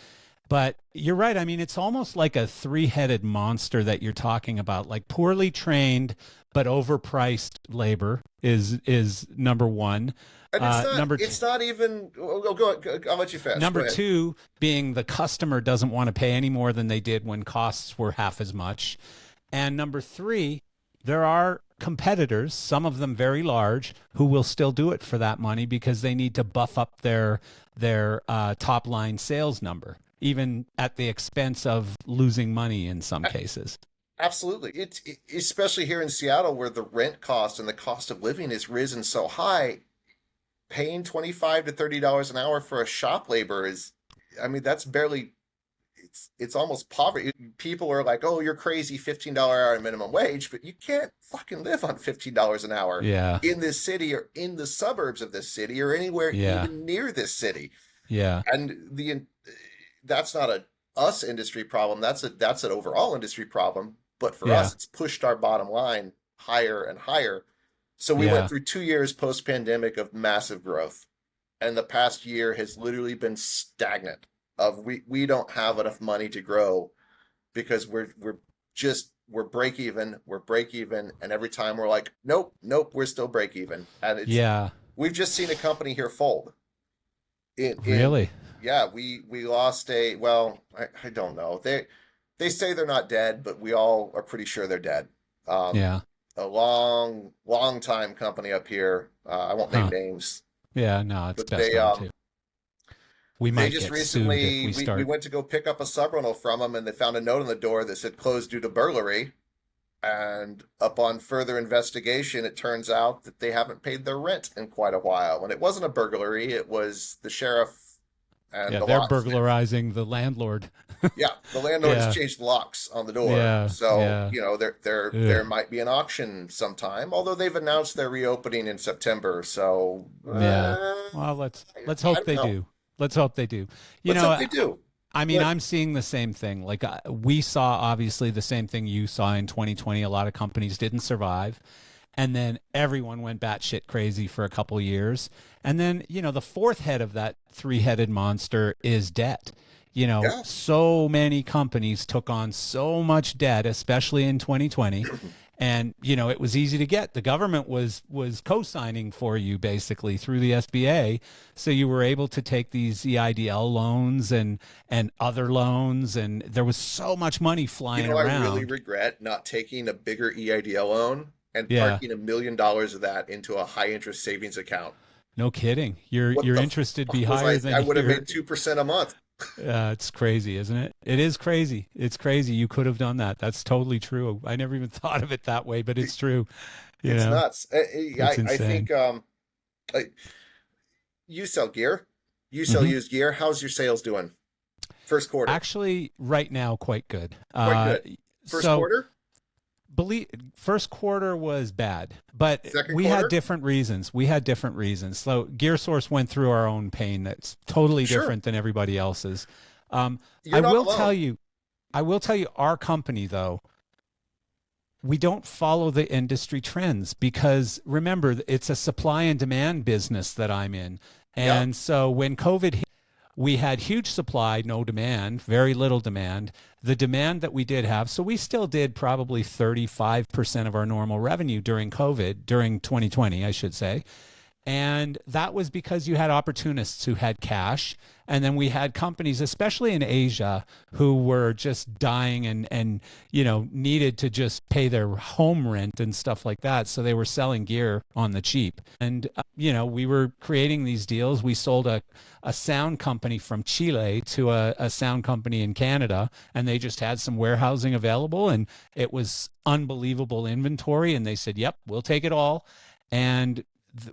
But you're right. I mean, it's almost like a three-headed monster that you're talking about. Like, poorly trained but overpriced labor is number one. and it's not Number two, it's not even go, I'll let you finish. Go number ahead. two being the customer doesn't want to pay any more than they did when costs were half as much. And number three, there are competitors, some of them very large, who will still do it for that money because they need to buff up their top line sales number, even at the expense of losing money in some cases. Absolutely. Especially here in Seattle where the rent cost and the cost of living has risen so high, paying 25 to $30 an hour for a shop labor is, I mean, that's barely, it's almost poverty. People are like, "Oh, you're crazy, $15 hour minimum wage," but you can't fucking live on $15 an hour Yeah, in this city or in the suburbs of this city or anywhere yeah, even near this city. yeah, And the that's not a us industry problem. That's an overall industry problem. But for yeah, us, it's pushed our bottom line higher and higher. So we went yeah, through 2 years post pandemic of massive growth, and the past year has literally been stagnant. Of we don't have enough money to grow because we're break even, and every time we're like, nope, we're still break even, and yeah. we've just seen a company here fold in Really? yeah, we lost a well, I don't know. They say they're not dead, but we all are pretty sure they're dead. Um, Yeah. a long time company up here. I won't name Huh. names, Yeah, no, it's but best not to. We they might just get sued if recently we we start. went to go pick up a sub rental from them, and they found a note on the door that said closed due to burglary. And upon further investigation, it turns out that they haven't paid their rent in quite a while. And it wasn't a burglary; it was the sheriff and Yeah, the they're locksmith. burglarizing the landlord. Yeah, the landlord has Yeah, changed locks on the door, yeah, so yeah. there Ugh. might be an auction sometime. Although they've announced they're reopening in September, so Yeah. Well, let's I hope don't they know. do. Let's hope they do. You Let's hope know, they do. I mean, But I'm seeing the same thing. Like, we saw obviously the same thing you saw in 2020. A lot of companies didn't survive, and then everyone went batshit crazy for a couple years. And then, the fourth head of that three-headed monster is debt. yeah, So many companies took on so much debt, especially in 2020. And, it was easy to get. The government was co-signing for you basically through the SBA. So you were able to take these EIDL loans and other loans, and there was so much money flying I really around. regret not taking a bigger EIDL loan and Yeah. parking $1 million of that into a high interest savings account. No kidding. Your What your the interest would be fuck was higher I than would have your. made 2% a month. It's crazy, isn't it? It is crazy. It's crazy. You could have done that. That's totally true. I never even thought of it that way, but it's true. You It's know, nuts. it's I insane. think I, you sell gear, you sell Hmm. used gear. How's your sales doing? First quarter, Actually, right now, quite good. quite good. First So quarter, believe first quarter was bad, but second we had quarter, different reasons. We had different reasons. So Gear Source went through our own pain that's totally sure. different than everybody else's. Um, I You're not will tell alone. you, I will tell you, our company though, we don't follow the industry trends because remember, it's a supply and demand business that I'm in. Yeah, And so when COVID hit, we had huge supply, no demand, very little demand. The demand that we did have, so we still did probably 35% of our normal revenue during COVID, during 2020, I should say. And that was because you had opportunists who had cash. And then we had companies, especially in Asia, who were just dying and needed to just pay their home rent and stuff like that. So they were selling gear on the cheap. And, we were creating these deals. We sold a sound company from Chile to a sound company in Canada, and they just had some warehousing available, and it was unbelievable inventory. And they said, yep, we'll take it all. And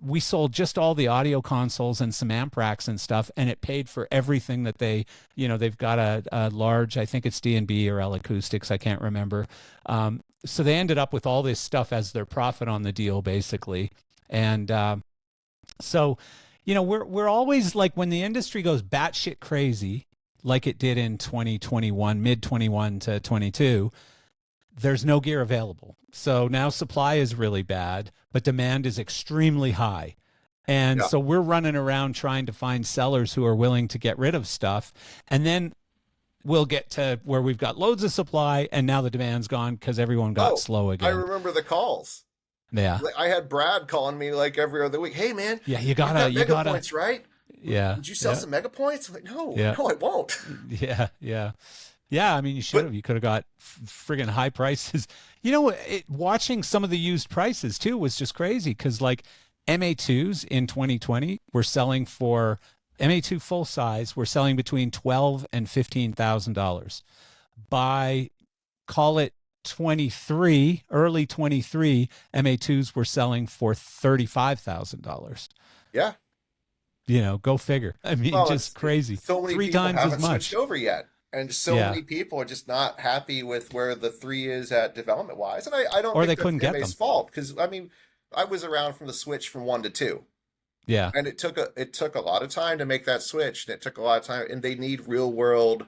we sold just all the audio consoles and some amp racks and stuff, and it paid for everything that they've got a large, I think it's D&B or L Acoustics, I can't remember. so they ended up with all this stuff as their profit on the deal, basically. And so, we're always like, when the industry goes batshit crazy, like it did in 2021, mid 21 to 22, there's no gear available. So now supply is really bad, but demand is extremely high. And Yeah. so we're running around trying to find sellers who are willing to get rid of stuff. And then we'll get to where we've got loads of supply and now the demand's gone because everyone got Oh, slow I again. remember the calls. Yeah. Like, I had Brad calling me like every other week. Hey man, Yeah. you've got mega points, right? Yeah. Would you sell Yeah. some mega points? I'm like, no, Yeah. no, I won't. Yeah. Yeah. Yeah. I mean, you should But have. You could have got friggin' high prices. Watching some of the used prices too was just crazy because like MA2s in 2020 were selling for MA2 full size, were selling between $12,000 and $15,000. By call it 23, early 23, MA2s were selling for $35,000. yeah, Go figure. I mean, well, just crazy. so many Three people times as haven't switched much. over yet, and so Yeah. many people are just not happy with where the three is at development wise. And I don't Or think they that's couldn't get MA's them. fault because I mean, I was around from the switch from one to two, Yeah. and it took a lot of time to make that switch, and it took a lot of time, and they need real world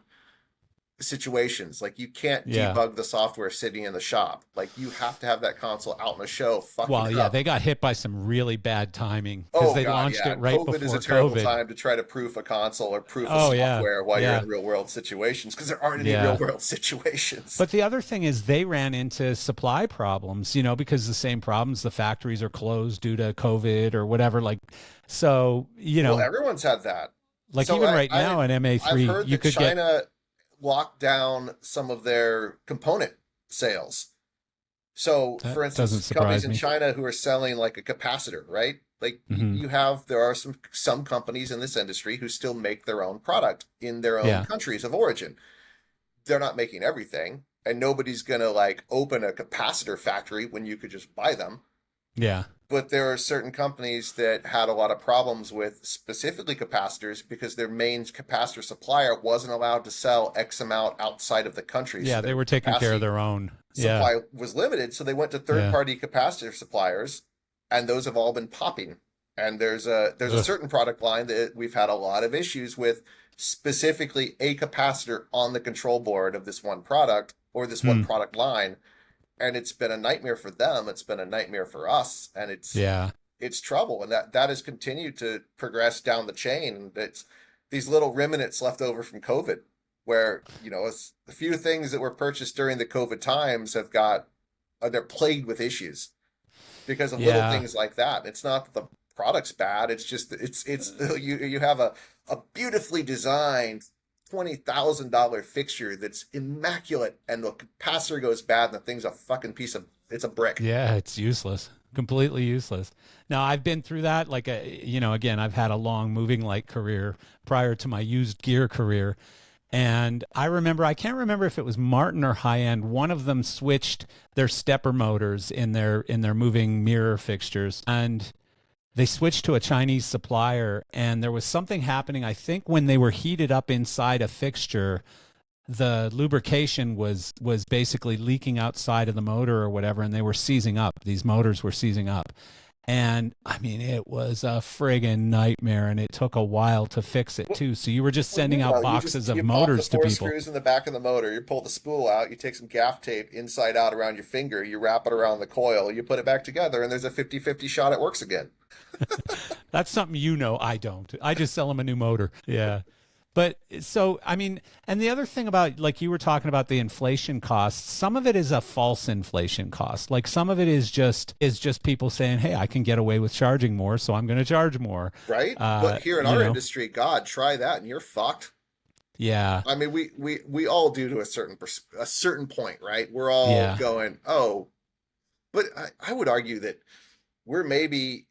situations. Like you can't Yeah. debug the software sitting in the shop. Like you have to have that console out in the show fucking Well, yeah, up. they got hit by some really bad timing because Oh they God, launched yeah. it right COVID is a before terrible COVID. time to try to proof a console or proof a Oh, yeah. software while you're Yeah. in real world situations because there aren't any real Yeah. world situations. But the other thing is they ran into supply problems, because the same problems, the factories are closed due to COVID or whatever. Like, so, Well, everyone's had that. like So even right now in I've MA3, heard you that could get, China locked down some of their component sales. So, that for doesn't instance, companies surprise in me. China who are selling like a capacitor, right? Like Hmm. there are some companies in this industry who still make their own product in their own Yeah. countries of origin. They're not making everything, and nobody's gonna like open a capacitor factory when you could just buy them. Yeah. But there are certain companies that had a lot of problems with specifically capacitors because their main capacitor supplier wasn't allowed to sell X amount outside of the country. So Yeah. They their were taking care of capacity their own. Yeah. supply was limited. So they went to third Yeah. party capacitor suppliers, and those have all been popping. And there's a Ugh. certain product line that we've had a lot of issues with, specifically a capacitor on the control board of this one product or this one Hmm. product line, and it's been a nightmare for them. It's been a nightmare for us, and Yeah. it's trouble, and that has continued to progress down the chain. It's these little remnants left over from COVID, where it's a few things that were purchased during the COVID times have got they're plagued with issues because of little Yeah. things like that. It's not that the product's bad. It's just it's you have a beautifully designed $20,000 fixture that's immaculate, and the capacitor goes bad, and the thing's a fucking piece of it's a brick. Yeah, it's useless, completely useless. Now, I've been through that. Like, again, I've had a long moving light career prior to my used gear career. And I can't remember if it was Martin or High End. One of them switched their stepper motors in their moving mirror fixtures, and they switched to a Chinese supplier. And there was something happening. I think when they were heated up inside a fixture, the lubrication was basically leaking outside of the motor or whatever, and they were seizing up. These motors were seizing up. And I mean, it was a friggin' nightmare, and it took a while to fix it too. So you were just Well, sending out you boxes just of you pop the motors to four people. screws in the back of the motor, you pull the spool out, you take some gaff tape inside out around your finger, you wrap it around the coil, you put it back together, and there's a 50-50 shot it works again. That's something I don't. I just sell them a new motor. Yeah. But so, I mean, and the other thing about, like you were talking about the inflation costs, some of it is a false inflation cost. Like some of it is just people saying, "Hey, I can get away with charging more, so I'm going to charge more." Right? Uh, But here in you our know, industry, God, try that and you're fucked. yeah. I mean, we all do to a certain point, right? We're all Yeah. going, oh, but I would argue that we're maybe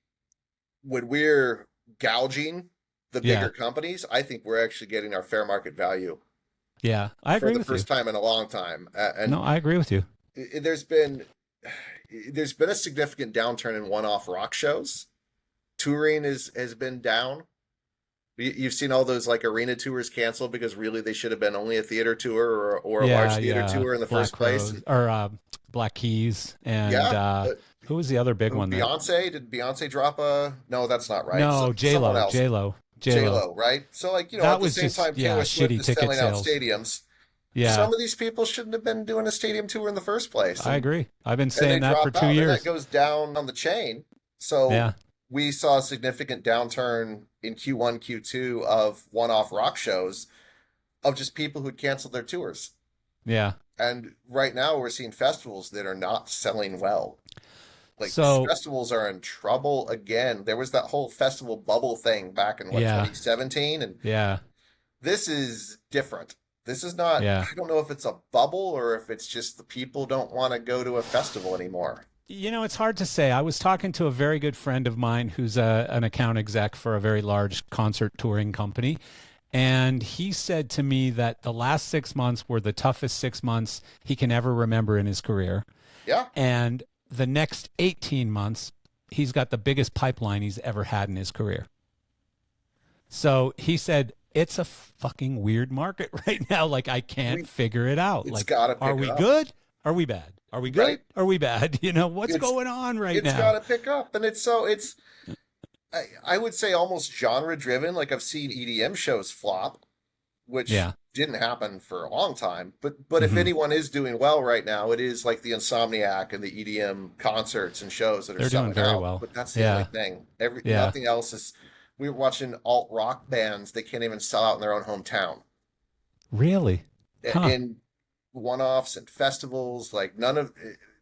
when we're gouging the bigger Yeah. companies, I think we're actually getting our fair market value Yeah. I for agree the with you. first time in a long time. No, And I agree with you. there's been a significant downturn in one-off rock shows. Touring has been down. You've seen all those like arena tours canceled because really they should have been only a theater tour or a large Yeah, theater yeah. tour in the Black first place. Crows And or Black Keys and yeah, who was the other big one that Beyonce, did Beyonce drop a? No, that's not right. no, Someone J-Lo, else. J-Lo, J J-Lo. Lo, right? So like at That the was same just time yeah, Taylor Swift shitty is ticket selling out sales. stadiums. Yeah, Some of these people shouldn't have been doing a stadium tour in the first place, I agree. I've been and they saying that for drop two out, and that years. goes down on the chain. So Yeah, we saw a significant downturn in Q1, Q2 of one-off rock shows of just people who'd canceled their tours. yeah. And right now we're seeing festivals that are not selling well. Like So festivals are in trouble again. There was that whole festival bubble thing back in what yeah, 2017, and yeah, this is different. This is not, yeah. I don't know if it's a bubble or if it's just the people don't want to go to a festival anymore. It's hard to say. I was talking to a very good friend of mine who's an account exec for a very large concert touring company. And he said to me that the last 6 months were the toughest 6 months he can ever remember in his career. Yeah. And the next 18 months, he's got the biggest pipeline he's ever had in his career. So he said, it's a fucking weird market right now. Like, I can't We, figure it out. it's Like, got to are pick we up, good? Are we bad? Are we good? right? Are we bad? What's It's, going on right it's got now? to pick up. And I would say almost genre driven. Like I've seen EDM shows flop, which Yeah. didn't happen for a long time. But if Hmm. anyone is doing well right now, it is like the Insomniac and the EDM concerts and shows that are They're doing selling very out. well. But that's the only Yeah. thing. Yeah. Nothing else is. We were watching alt rock bands. They can't even sell out in their own hometown. Really? Huh. In one-offs and festivals, like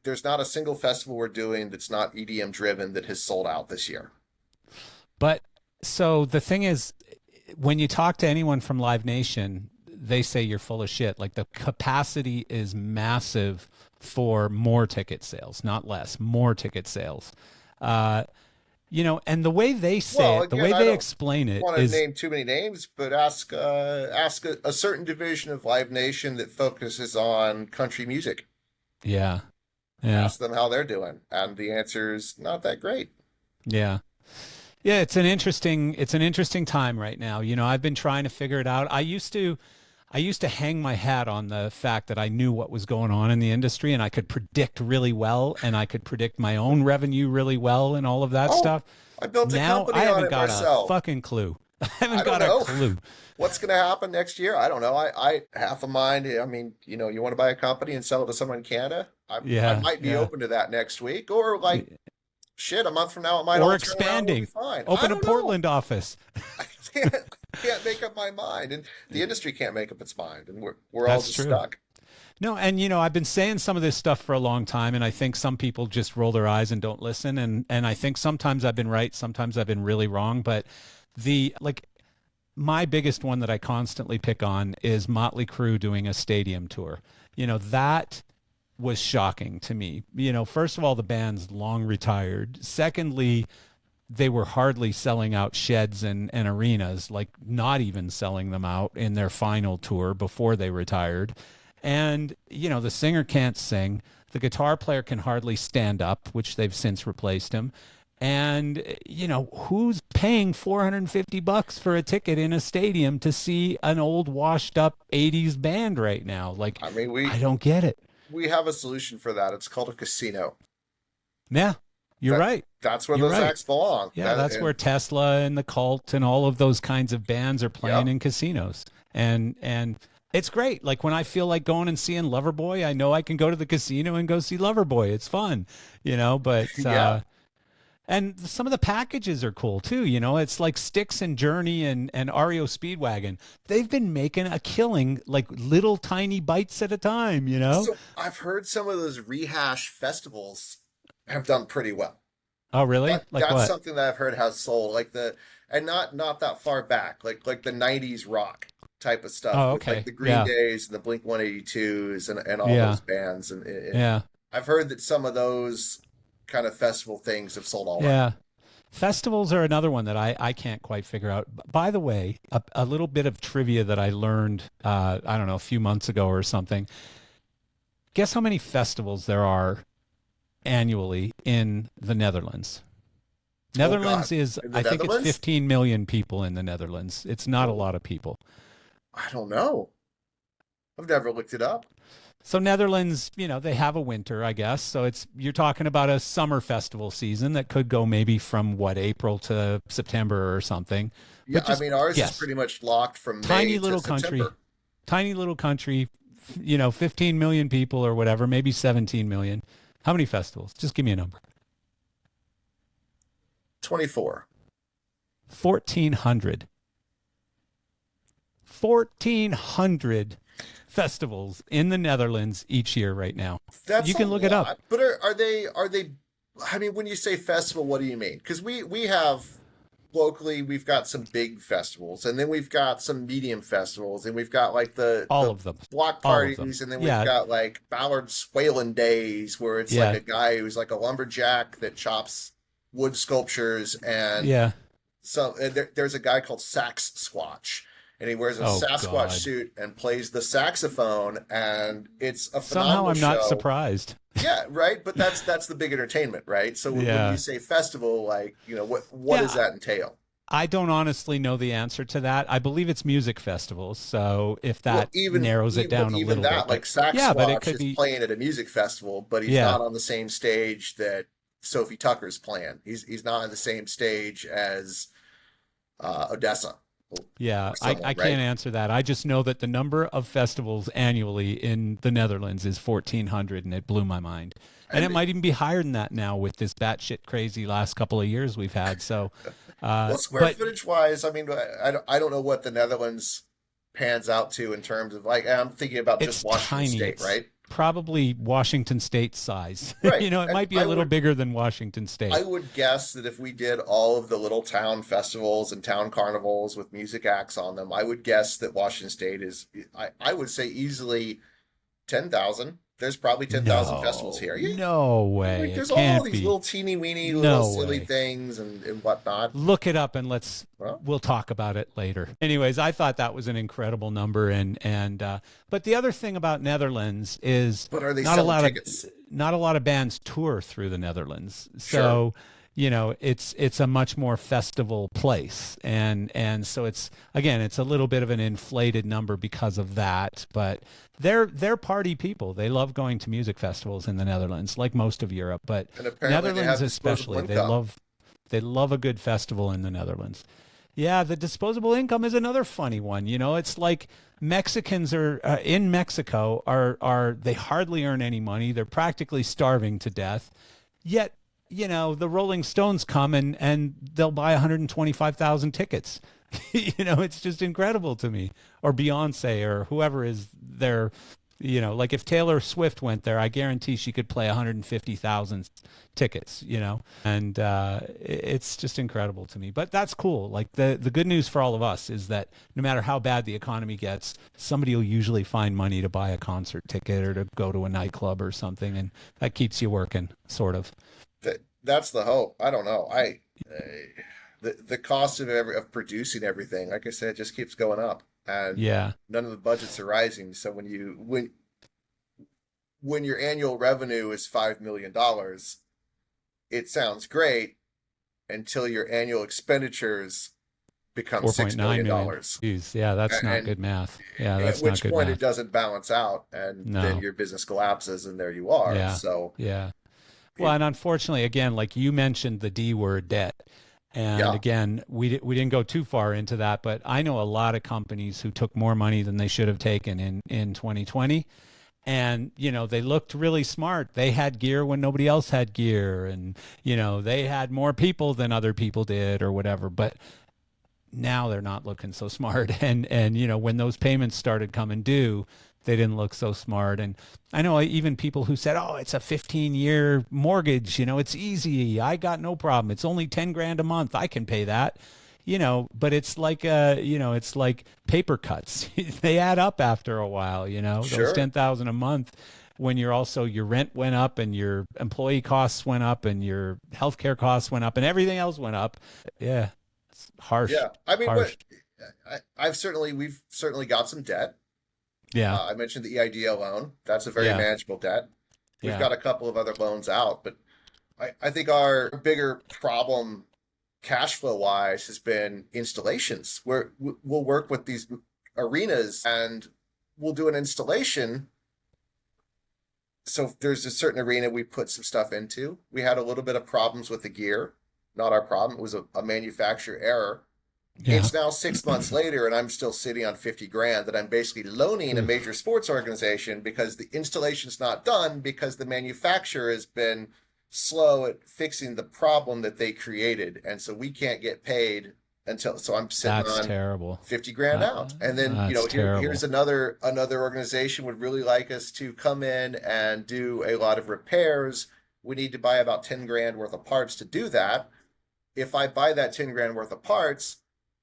there's not a single festival we're doing that's not EDM driven that has sold out this year. But so the thing is, when you talk to anyone from Live Nation, they say you're full of shit. Like the capacity is massive for more ticket sales, not less, more ticket sales. Uh, and the way they say Well, it, the again, way I they don't explain it want to is, name too many names, but ask a certain division of Live Nation that focuses on country music. yeah, yeah, Ask them how they're doing, and the answer is not that great. yeah. Yeah, it's an interesting time right now. I've been trying to figure it out. I used to hang my hat on the fact that I knew what was going on in the industry and I could predict really well and I could predict my own revenue really well and all of that Oh, stuff. I built a Now I company on haven't it got a myself. fucking clue. I I haven't don't got a know clue. what's going to happen next year. I don't know. I half a mind. I mean, you want to buy a company and sell it to someone in Canada. I Yeah, might be yeah. open to that next week, or like shit, a month from now, it might Or all turn around and we'll be expanding. fine. I Open a don't know. Portland office. I can't make up my mind, and the industry can't make up its mind, and we're all That's just true. stuck. No, and I've been saying some of this stuff for a long time, and I think some people just roll their eyes and don't listen. And I think sometimes I've been right, sometimes I've been really wrong. But my biggest one that I constantly pick on is Motley Crue doing a stadium tour. That was shocking to me. First of all, the band's long retired. Secondly, they were hardly selling out sheds and arenas, like not even selling them out in their final tour before they retired. And, the singer can't sing. The guitar player can hardly stand up, which they've since replaced him. And, who's paying $450 for a ticket in a stadium to see an old washed up 80s band right now? Like, I mean, I don't get it. we have a solution for that. It's called a casino. Yeah, you're That right. that's where You're those right. acts belong. Yeah, that's where Tesla and the Cult and all of those kinds of bands are playing Yep. in casinos. And it's great. Like when I feel like going and seeing Loverboy, I know I can go to the casino and go see Loverboy. It's fun, but Yeah. and some of the packages are cool too, It's like Styx and Journey and REO Speedwagon. They've been making a killing like little tiny bites at a time. So I've heard some of those rehash festivals have done pretty well. Oh, really? Like That's what? something that I've heard has sold, like and not that far back, like the '90s rock type of stuff Oh, with like okay. the Green Yeah. Days and the Blink 182s and all Yeah. those bands, and Yeah. I've heard that some of those kind of festival things have sold all right. Yeah. Festivals are another one that I can't quite figure out. By the way, a little bit of trivia that I learned, I don't know, a few months ago or something. Guess how many festivals there are annually in the Netherlands? Oh God, Netherlands is, in the I think it's Netherlands? 15 million people in the Netherlands. It's not a Oh, lot of people. I don't know. I've never looked it up. So Netherlands, they have a winter, I guess. So you're talking about a summer festival season that could go maybe from what, April to September or something. Yeah, But I just mean ours is guess. pretty much locked from Tiny May to little country, September. tiny little country, 15 million people or whatever, maybe 17 million. How many festivals? Just give me a number. 24. 1,400. 1,400 festivals in the Netherlands each year right now. That's You a can look it up. lot. But are they I mean when you say festival, what do you mean? Because we have locally we've got some big festivals and then we've got some medium festivals and we've got like All the of them. block All of them. parties and then we've Yeah. got like Ballard Swalen Days where it's like Yeah. a guy who's like a lumberjack that chops wood sculptures and Yeah. so there's a guy called Sax Squatch, and he wears a Oh, Sasquatch God. suit and plays the saxophone, and it's a Somehow phenomenal I'm not show. surprised. Yeah, right. But that's the big entertainment, right? So when you Yeah. say festival, like what does Yeah. that entail? I don't honestly know the answer to that. I believe it's music festivals. So if Well, that narrows it but down a even little bit, that, but like Sax yeah, but it Squatch could is be, playing at a music festival, but he's yeah. not on the same stage that Sophie Tucker's playing. He's not on the same stage as Odessa Yeah, or I someone, can't right? answer that. I just know that the number of festivals annually in the Netherlands is 1,400, and it blew my mind. And it And might even be higher than that now with this batshit crazy last couple of years we've had. So, well, square but footage wise, I mean, I don't know what the Netherlands pans out to in terms of like I'm thinking about just it's Washington tiny. State, It's right? Washington State size. Right. It And might be a little bigger than Washington I State. would guess that if we did all of the little town festivals and town carnivals with music acts on them, I would guess that Washington State is I would say easily 10,000. There's probably 10,000 festivals No, here. Yeah. no way. Like It there's all can't these be. little teeny weeny little No silly way. things and whatnot. Look it up and Well, we'll talk about it later. Anyways, I thought that was an incredible number, and but the other thing about Netherlands is but are they not a selling lot of tickets? not a lot of bands tour through the Netherlands. Sure. So, it's a much more festival place, and so it's a little bit of an inflated number because of that, but they're party people. They love going to music festivals in the Netherlands, like most of Europe, but And apparently they Netherlands have disposable especially, income. they love a good festival in the Netherlands. Yeah, the disposable income is another funny one. It's like Mexicans are in Mexico are they hardly earn any money. They're practically starving to death. Yet, the Rolling Stones come and they'll buy 125,000 tickets. It's just incredible to me. Or Beyonce or whoever is there. Like if Taylor Swift went there, I guarantee she could play 150,000 tickets, and it's just incredible to me. But that's cool. Like the good news for all of us is that no matter how bad the economy gets, somebody will usually find money to buy a concert ticket or to go to a nightclub or something, and that keeps you working, sort of. That's the hope. I don't know. The cost of producing everything, like I said, just keeps going up, and Yeah. none of the budgets are rising. So when your annual revenue is $5 million, it sounds great until your annual expenditures become 4.9 $6 million million. dollars, Jeez, yeah, that's not and good math. Yeah, at that's not which good point it math. doesn't balance out, and then No. your business collapses, and there you are. Yeah. So Yeah. Well, it, and unfortunately, again, like you mentioned, the D word, debt. And yeah, again, we didn't go too far into that, but I know a lot of companies who took more money than they should have taken in 2020. And, they looked really smart. They had gear when nobody else had gear. And, they had more people than other people did or whatever. But now they're not looking so smart. And when those payments started coming due, they didn't look so smart. And I know even people who said, "Oh, it's a 15-year mortgage, it's easy. I got no problem. It's only 10 grand a month. I can pay that." But it's like it's like paper cuts. They add up after a while, those sure. 10,000 a month when your rent went up and your employee costs went up and your healthcare costs went up and everything else went up. Yeah. It's harsh. Yeah, I mean, Harsh. we've certainly got some debt. Yeah. I mentioned the EIDL loan. That's a very Yeah. manageable debt. We've Yeah. got a couple of other loans out, but I think our bigger problem cash flow wise has been installations, where we'll work with these arenas and we'll do an installation. So if there's a certain arena we put some stuff into. We had a little bit of problems with the gear. Not our problem. It was a manufacturer error. Yeah. It's now 6 months later, and I'm still sitting on 50 grand that I'm basically loaning a major sports organization because the installation's not done because the manufacturer has been slow at fixing the problem that they created. And so we can't get paid until, so I'm sitting That's on terrible. 50 grand out. And then, That's here's terrible. another organization would really like us to come in and do a lot of repairs. We need to buy about 10 grand worth of parts to do that. If I buy that 10 grand worth of parts,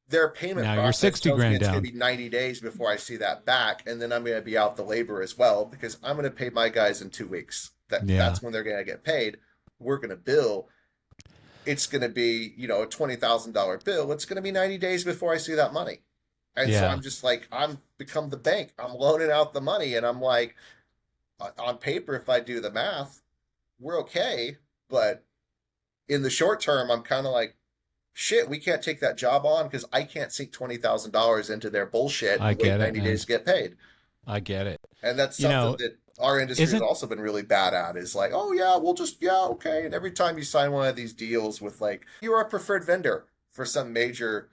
their payment Now you're process 60 tells me grand it's going down. to be 90 days before I see that back. And then I'm going to be out the labor as well because I'm going to pay my guys in 2 weeks. Yeah. That's when they're going to get paid. We're going to bill. It's going to be, a $20,000 bill. It's going to be 90 days before I see that money. And so Yeah. I'm just like, I'm become the bank. I'm loaning out the money. And I'm like, on paper, if I do the math, we're okay. But in the short term, I'm kind of like, shit, we can't take that job on because I can't sink $20,000 into their bullshit I and wait get it, 90 man. days to get paid. I get it. And that's You something know, that our industry has isn't also been really bad at is like, oh yeah, yeah, okay. And every time you sign one of these deals with like, you're a preferred vendor for some major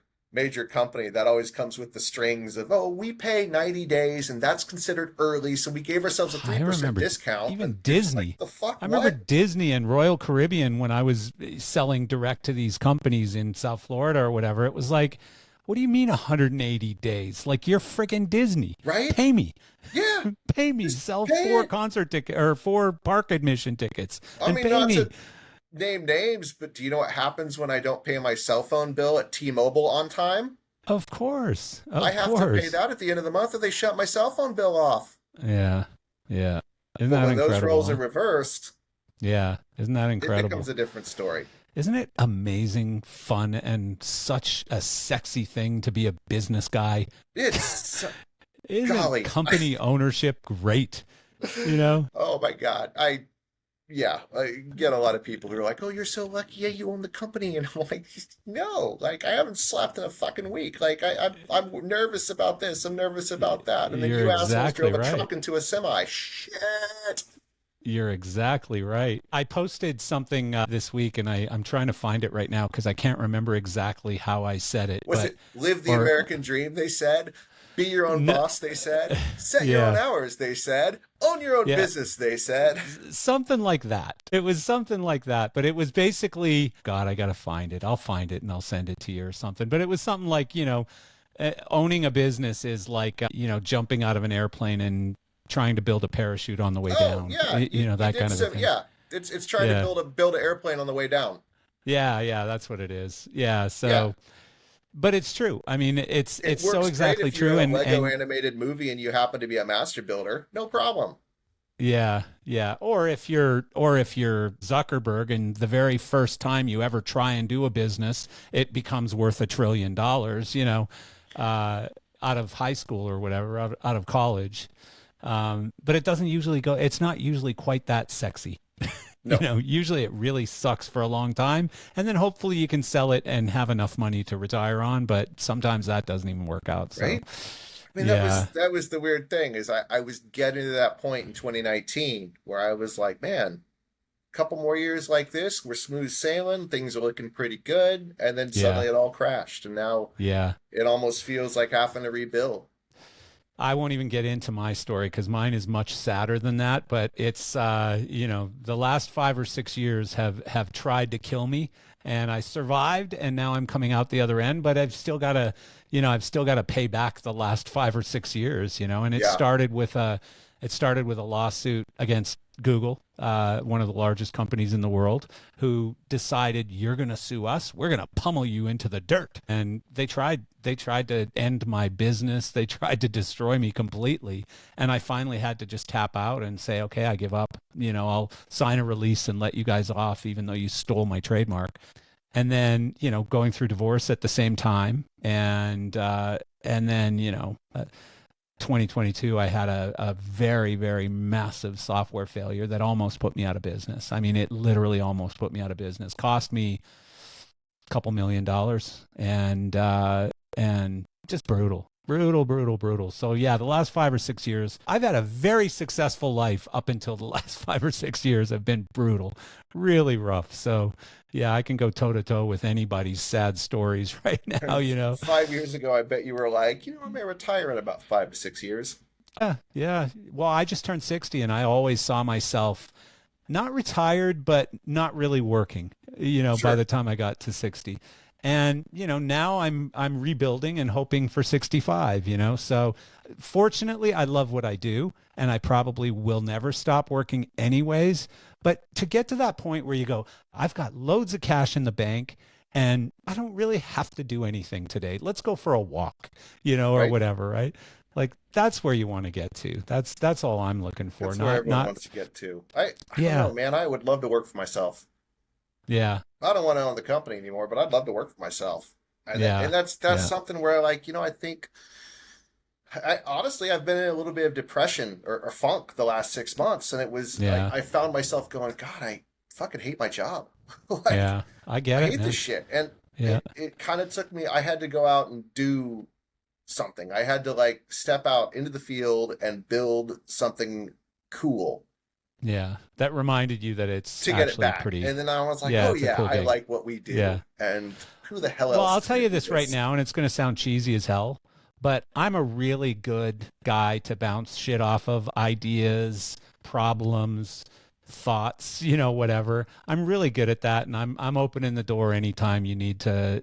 company, that always comes with the strings of, oh, we pay 90 days and that's considered early. So we gave ourselves a I 3% remember discount. And even you're just like, Disney. the fuck, I remember what? Disney and Royal Caribbean when I was selling direct to these companies in South Florida or whatever. It was like, what do you mean 180 days? Like you're freaking Disney. Right? Pay me. Yeah. Pay me. Just Sell pay 4 it. concert tickets or 4 park admission tickets I and mean, pay not me. to name names, but do you know what happens when I don't pay my cell phone bill at T-Mobile on time? Of course. I Of have to pay course. that at the end of the month or they shut my cell phone bill off. Yeah. Yeah. Isn't But that when those incredible? roles are Huh? reversed, Yeah. Isn't that it becomes incredible? a different story. Isn't it amazing, fun, and such a sexy thing to be a business guy? It's Isn't golly. company ownership great? You know? Oh my God. I get a lot of people who are like, "Oh, you're so lucky. Yeah, you own the company." And I'm like, "No, like I haven't slept in a fucking week. Like I'm nervous about this. I'm nervous about that." And then You're you assholes exactly drove a right. truck into a semi. Shit. You're exactly right. I posted something this week, and I'm trying to find it right now because I can't remember exactly how I said it. Was But it live the or American dream, they said? Be your own no, boss, they said. Set your own yeah, hours, they said. Own your own yeah, business, they said. something like that. It was something like that, but it was basically, God, I gotta find it. I'll find it and I'll send it to you or something. But it was something like, owning a business is like, jumping out of an airplane and trying to build a parachute on the way Oh, down. yeah, you That did kind of a some, thing. yeah. It's trying to Yeah, build an airplane on the way down. yeah, yeah. That's what it is. Yeah. Yeah. So, but it's true. I mean, it's It it's so works great exactly if you're in true. a And Lego and animated movie and you happen to be a master builder. No problem. yeah, yeah. Or if you're Zuckerberg and the very first time you ever try and do a business, it becomes worth $1 trillion, out of high school or whatever, out of college. But it doesn't usually go, it's not usually quite that sexy. No. Usually it really sucks for a long time. And then hopefully you can sell it and have enough money to retire on. But sometimes that doesn't even work out. So, Right? I mean, yeah. that was the weird thing is I was getting to that point in 2019 where I was like, man, couple more years like this, we're smooth sailing, things are looking pretty good, and then Yeah. suddenly it all crashed, and now Yeah. it almost feels like having to rebuild. I won't even get into my story because mine is much sadder than that. But it's, the last 5 or 6 years have tried to kill me, and I survived, and now I'm coming out the other end. But I've still got to pay back the last 5 or 6 years. And Yeah. it started with a lawsuit against Google, one of the largest companies in the world, who decided you're going to sue us. We're going to pummel you into the dirt. And they tried to end my business. They tried to destroy me completely. And I finally had to just tap out and say, okay, I give up. I'll sign a release and let you guys off, even though you stole my trademark. And then, going through divorce at the same time. And then, 2022, I had a very, very massive software failure that almost put me out of business. I mean, it literally almost put me out of business. Cost me couple $1 million, and just brutal. Brutal, brutal, brutal. So yeah, the last 5 or 6 years, I've had a very successful life up until the last 5 or 6 years have been brutal, really rough. So yeah, I can go toe to toe with anybody's sad stories right now, you know. 5 years ago, I bet you were like, I may retire in about 5 to 6 years. Yeah, yeah. Well, I just turned 60 and I always saw myself not retired, but not really working, by Sure. the time I got to 60. And, now I'm rebuilding and hoping for 65, So fortunately, I love what I do and I probably will never stop working anyways. But to get to that point where you go, I've got loads of cash in the bank and I don't really have to do anything today. Let's go for a walk, or Right. whatever, right? Like that's where you want to get to. That's all I'm looking for. That's where Not everyone not wants to get to. I don't know, yeah. man. I would love to work for myself. Yeah. I don't want to own the company anymore, but I'd love to work for myself. And Yeah. that's Yeah. something where I think I honestly I've been in a little bit of depression or funk the last 6 months, and it was Yeah. I found myself going, God, I fucking hate my job. Like Yeah. I get I it, hate this man. shit. And Yeah. it kind of took me, I had to go out and do something. I had to like step out into the field and build something cool Yeah. That reminded you that it's to get it actually back. pretty, And then I was like, yeah, oh it's a yeah, cool I gig. like what we Yeah. do. And who the hell Well, else I'll is tell going you to do this right this? now, and it's going to sound cheesy as hell, but I'm a really good guy to bounce shit off of, ideas, problems, thoughts, whatever. I'm really good at that, and I'm opening the door anytime you need to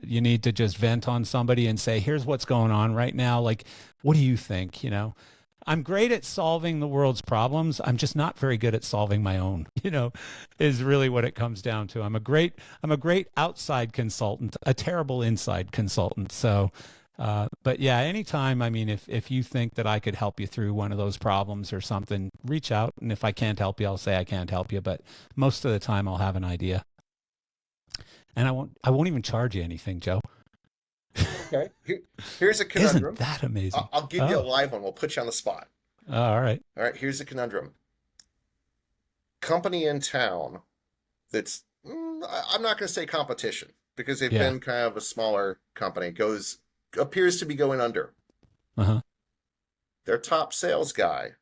just vent on somebody and say, "Here's what's going on right now. Like, what do you think?" I'm great at solving the world's problems. I'm just not very good at solving my own, is really what it comes down to. I'm a great outside consultant, a terrible inside consultant. So, but yeah, anytime, I mean, if you think that I could help you through one of those problems or something, reach out. And if I can't help you, I'll say I can't help you. But most of the time I'll have an idea, and I won't even charge you anything, Joe. Okay. Here's a Isn't conundrum. that amazing? I'll give you a Oh, live one. We'll put you on the spot. all right. All right. Here's a conundrum. Company in town that's, I'm not going to say competition because they've Yeah. been kind of a smaller company, appears to be going under. Uh-huh. Their top sales guy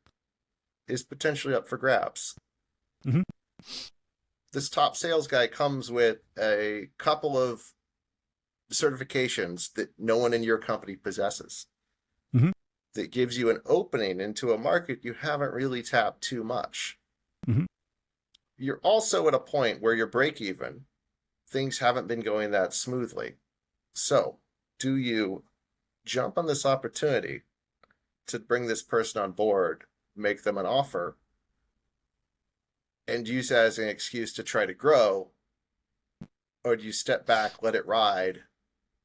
is potentially up for grabs. Hmm. This top sales guy comes with a couple of certifications that no one in your company possesses. Hmm. That gives you an opening into a market you haven't really tapped too much. Hmm. You're also at a point where you're break even. Things haven't been going that smoothly. So, do you jump on this opportunity to bring this person on board, make them an offer, and use that as an excuse to try to grow? Or do you step back, let it ride,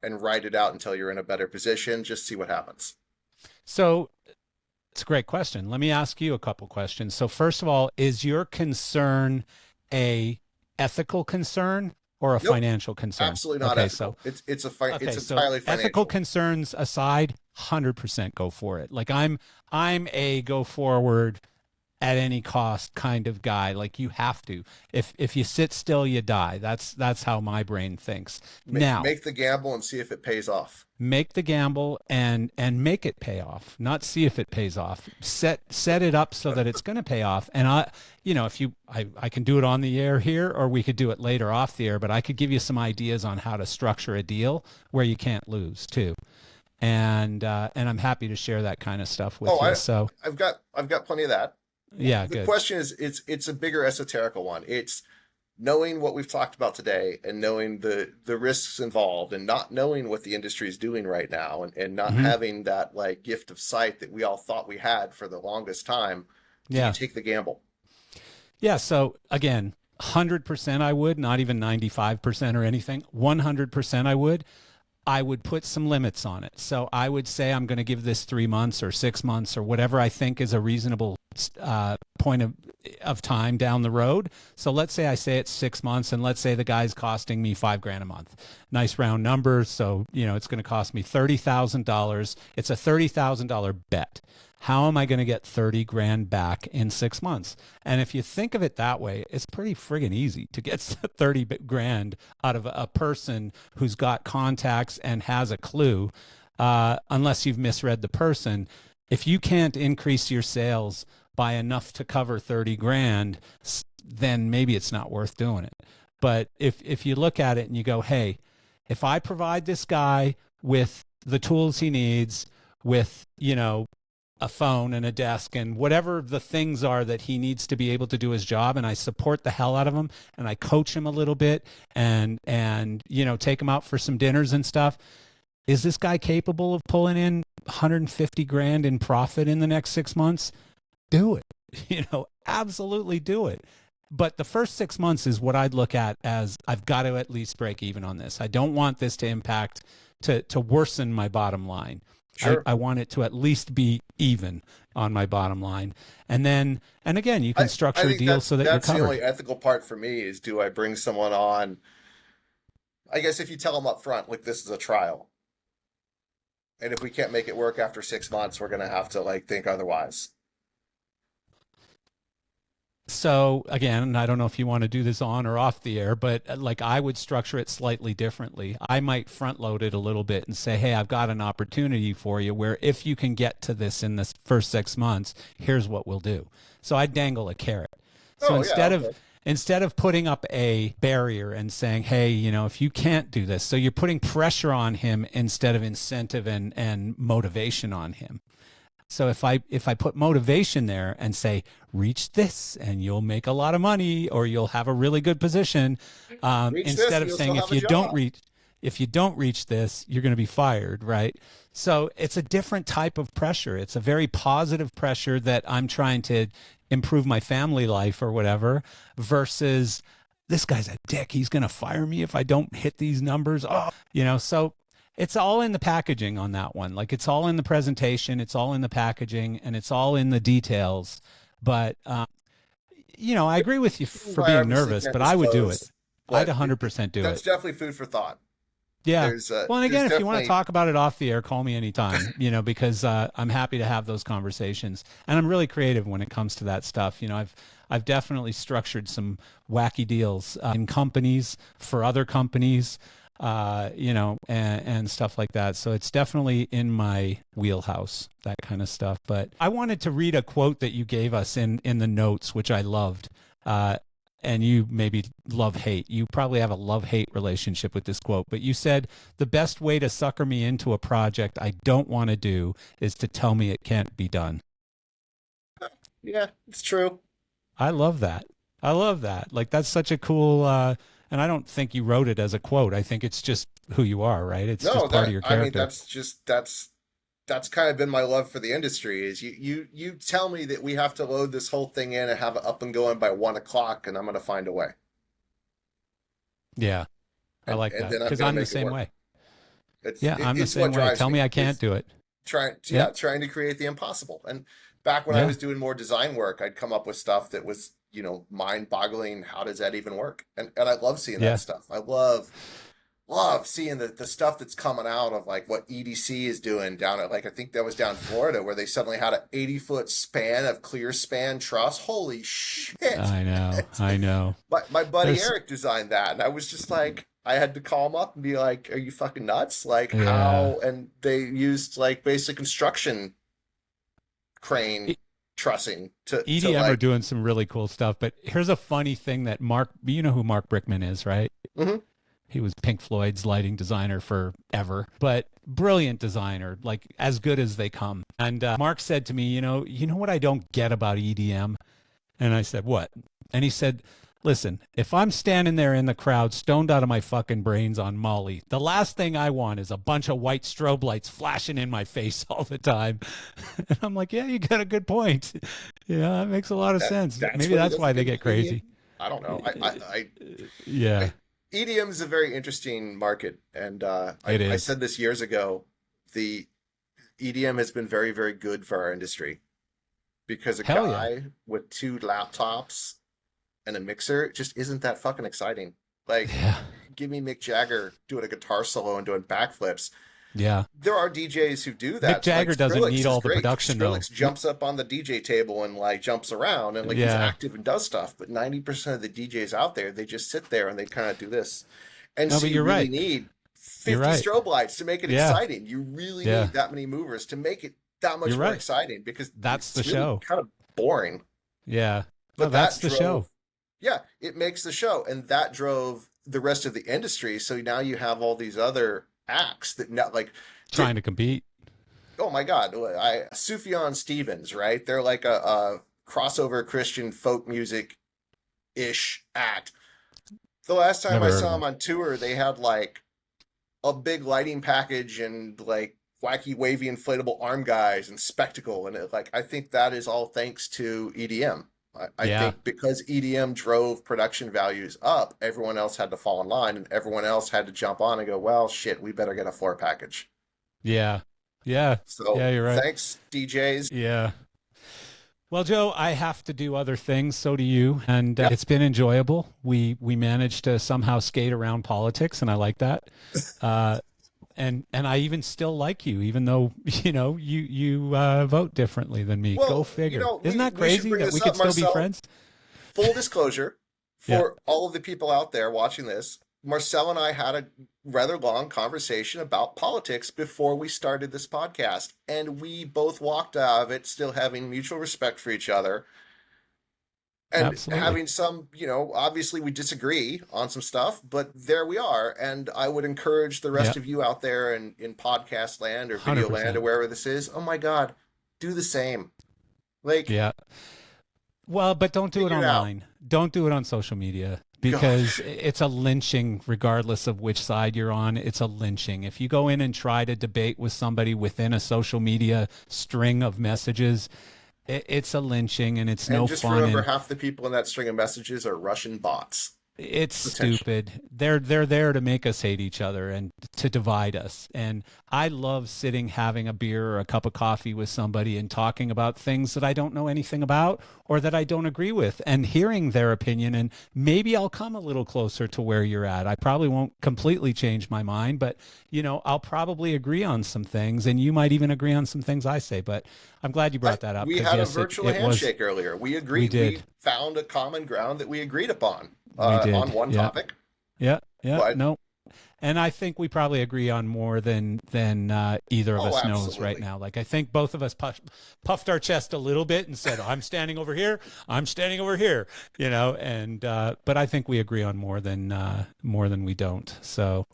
and ride it out until you're in a better position, just see what happens? So it's a great question. Let me ask you a couple questions. So first of all, is your concern a ethical concern or a Nope, financial concern? absolutely not Okay, so ethical. It's okay, it's so entirely ethical financial. concerns aside, 100% go for it. Like I'm a go forward at any cost kind of guy. Like you have to. If you sit still, you die. That's how my brain thinks. Now, Make the gamble and see if it pays off. make the gamble and make it pay off, not see if it pays off. Set it up so that it's going to pay off. And I can do it on the air here, or we could do it later off the air, but I could give you some ideas on how to structure a deal where you can't lose too. And I'm happy to share that kind of stuff with Oh, you. So I've got plenty of that. yeah, The good. question is, it's a bigger esoterical one. It's knowing what we've talked about today and knowing the risks involved and not knowing what the industry is doing right now and not Hmm. having that like gift of sight that we all thought we had for the longest time. Do you Yeah. take the gamble? Yeah. So again, 100% I would, not even 95% or anything. 100% I would put some limits on it. So I would say I'm going to give this 3 months or 6 months or whatever I think is a reasonable point of time down the road. So let's say I say it's 6 months, and let's say the guy's costing me $5,000 a month. Nice round number. So it's going to cost me $30,000. It's a $30,000 bet. How am I going to get 30 grand back in 6 months? And if you think of it that way, it's pretty friggin' easy to get 30 grand out of a person who's got contacts and has a clue, unless you've misread the person. If you can't increase your sales by enough to cover 30 grand, then maybe it's not worth doing it. But if you look at it and you go, hey, if I provide this guy with the tools he needs, with, a phone and a desk and whatever the things are that he needs to be able to do his job, and I support the hell out of him and I coach him a little bit and take him out for some dinners and stuff, is this guy capable of pulling in 150 grand in profit in the next 6 months? Do it. Absolutely do it. But the first 6 months is what I'd look at as, I've got to at least break even on this. I don't want this to impact, to worsen my bottom line. Sure. I want it to at least be even on my bottom line. And again, you can structure a deal so that you're that's the covered. only ethical part for me is, do I bring someone on? I guess if you tell them up front, like, this is a trial, and if we can't make it work after 6 months, we're going to have to think otherwise. So again, I don't know if you want to do this on or off the air, but I would structure it slightly differently. I might front load it a little bit and say, hey, I've got an opportunity for you where if you can get to this in this first 6 months, here's what we'll do. So I dangle a carrot. So instead of putting up a barrier and saying, hey, if you can't do this, so you're putting pressure on him instead of incentive and motivation on him. So if I put motivation there and say, reach this and you'll make a lot of money, or you'll have a really good position, instead of saying, if you don't reach this, you're going to be fired, right? So it's a different type of pressure. It's a very positive pressure that I'm trying to improve my family life or whatever, versus this guy's a dick, he's going to fire me if I don't hit these numbers. So it's all in the packaging on that one. It's all in the presentation, it's all in the packaging, and it's all in the details. But, I agree with you for being nervous, but I would do it. I'd 100% do it. That's definitely food for thought. Yeah. Well, and again, if you want to talk about it off the air, call me anytime, because I'm happy to have those conversations. And I'm really creative when it comes to that stuff. I've definitely structured some wacky deals in companies for other companies, and stuff like that. So it's definitely in my wheelhouse, that kind of stuff. But I wanted to read a quote that you gave us in the notes, which I loved. And you maybe love-hate. You probably have a love-hate relationship with this quote, but you said, the best way to sucker me into a project I don't want to do is to tell me it can't be done. Yeah, it's true. I love that. That's such a cool, and I don't think you wrote it as a quote. I think it's just who you are, right? It's just part of your character. That's kind of been my love for the industry, is you tell me that we have to load this whole thing in and have it up and going by 1 o'clock, and I'm going to find a way. Yeah. I like that, because I'm the same way. I'm the same way. Tell me I can't do it. Trying to create the impossible. And back when I was doing more design work, I'd come up with stuff that was, mind-boggling. How does that even work? And I love seeing that stuff. I love seeing the stuff that's coming out of what EDC is doing down at, I think that was down in Florida, where they suddenly had an 80-foot span of clear span truss. Holy shit. I know. My buddy Eric designed that, and I was just I had to call him up and be like, are you fucking nuts? How? And they used basic construction crane trussing to EDM are doing some really cool stuff. But here's a funny thing that you know who Mark Brickman is, right? Mm-hmm. He was Pink Floyd's lighting designer forever, but brilliant designer, as good as they come. And Mark said to me, you know what I don't get about EDM? And I said, what? And he said, listen, if I'm standing there in the crowd, stoned out of my fucking brains on Molly, the last thing I want is a bunch of white strobe lights flashing in my face all the time. And I'm like, yeah, you got a good point. Yeah, that makes a lot of sense. Maybe that's why they get crazy. I don't know. Yeah. EDM is a very interesting market, and I said this years ago. The EDM has been very, very good for our industry, because a guy with 2 laptops and a mixer just isn't that fucking exciting. Give me Mick Jagger doing a guitar solo and doing backflips. Yeah. There are DJs who do Mick that. Like Jagger doesn't Skrillex need is all the great. production though. Skrillex jumps up on the DJ table and like jumps around and like he's Yeah. active and does stuff. But 90% of the DJs out there, they just sit there and they kind of do this. And No, so but you you're really right. need You're 50 right. strobe lights to make it Yeah. exciting. You really Yeah. need that many movers to make it that You're much more right. exciting because That's the it's really show. kind of boring. Yeah. No, But that's that the show. drove, yeah, it makes the show. And that drove the rest of the industry. So now you have all these other acts that now, like, Trying to compete. oh my God, Sufjan Stevens, right? They're like a crossover Christian folk music ish act. The last time Never I heard of saw him. them on tour, they had like a big lighting package and like wacky, wavy, inflatable arm guys and spectacle. And like, I think that is all thanks to EDM. I Yeah. think because EDM drove production values up, everyone else had to fall in line and everyone else had to jump on and go, well, shit, we better get a floor package. Yeah. Yeah. So Yeah, you're right. thanks, DJs. Yeah. Well, Joe, I have to do other things. So do you, and Yeah. it's been enjoyable. We managed to somehow skate around politics, and I like that. Uh, and I even still like you, even though you vote differently than me. Go Well, figure. Isn't that we should crazy bring that this we could up, still be Marcel. friends? Full disclosure Yeah. for all of the people out there watching this, Marcel and I had a rather long conversation about politics before we started this podcast, and we both walked out of it still having mutual respect for each other and Absolutely. having some, obviously we disagree on some stuff, but there we are. And I would encourage the Yeah. rest of you out there in podcast land or video land or 100%. wherever this is, oh my God, do the same. Like, Yeah. Well, but don't do it figure it out. online. Don't do it on social media because Gosh. it's a lynching, regardless of which side you're on. It's a lynching. If you go in and try to debate with somebody within a social media string of messages, it's a lynching and it's And no just fun. remember, And half the people in that string of messages are Russian bots, it's potentially. stupid. They're there to make us hate each other and to divide us. And I love sitting having a beer or a cup of coffee with somebody and talking about things that I don't know anything about or that I don't agree with and hearing their opinion, and maybe I'll come a little closer to where you're at. I probably won't completely change my mind, but I'll probably agree on some things and you might even agree on some things I say. But I'm glad you brought that up We because had a yes, virtual it was, handshake earlier. We we agreed. did. We found a common ground that we agreed upon We on did. one Yeah. topic. Yeah. Yeah. But No, and I think we probably agree on more than either of oh, us knows right absolutely. now. Like I think both of us puffed our chest a little bit and said, "I'm standing over here. I'm standing over here." And but I think we agree on more than we don't. So.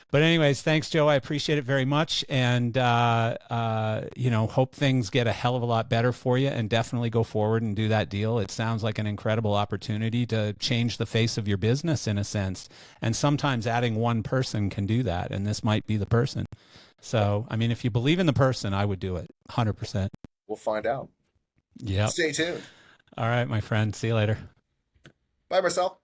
But anyways, thanks, Joe. I appreciate it very much, and hope things get a hell of a lot better for you, and definitely go forward and do that deal. It sounds like an incredible opportunity to change the face of your business in a sense, and sometimes adding one person can do that, and this might be the person. So, I mean, if you believe in the person, I would do it, 100%. We'll find out. Yep. Stay tuned. All right, my friend. See you later. Bye, Marcel.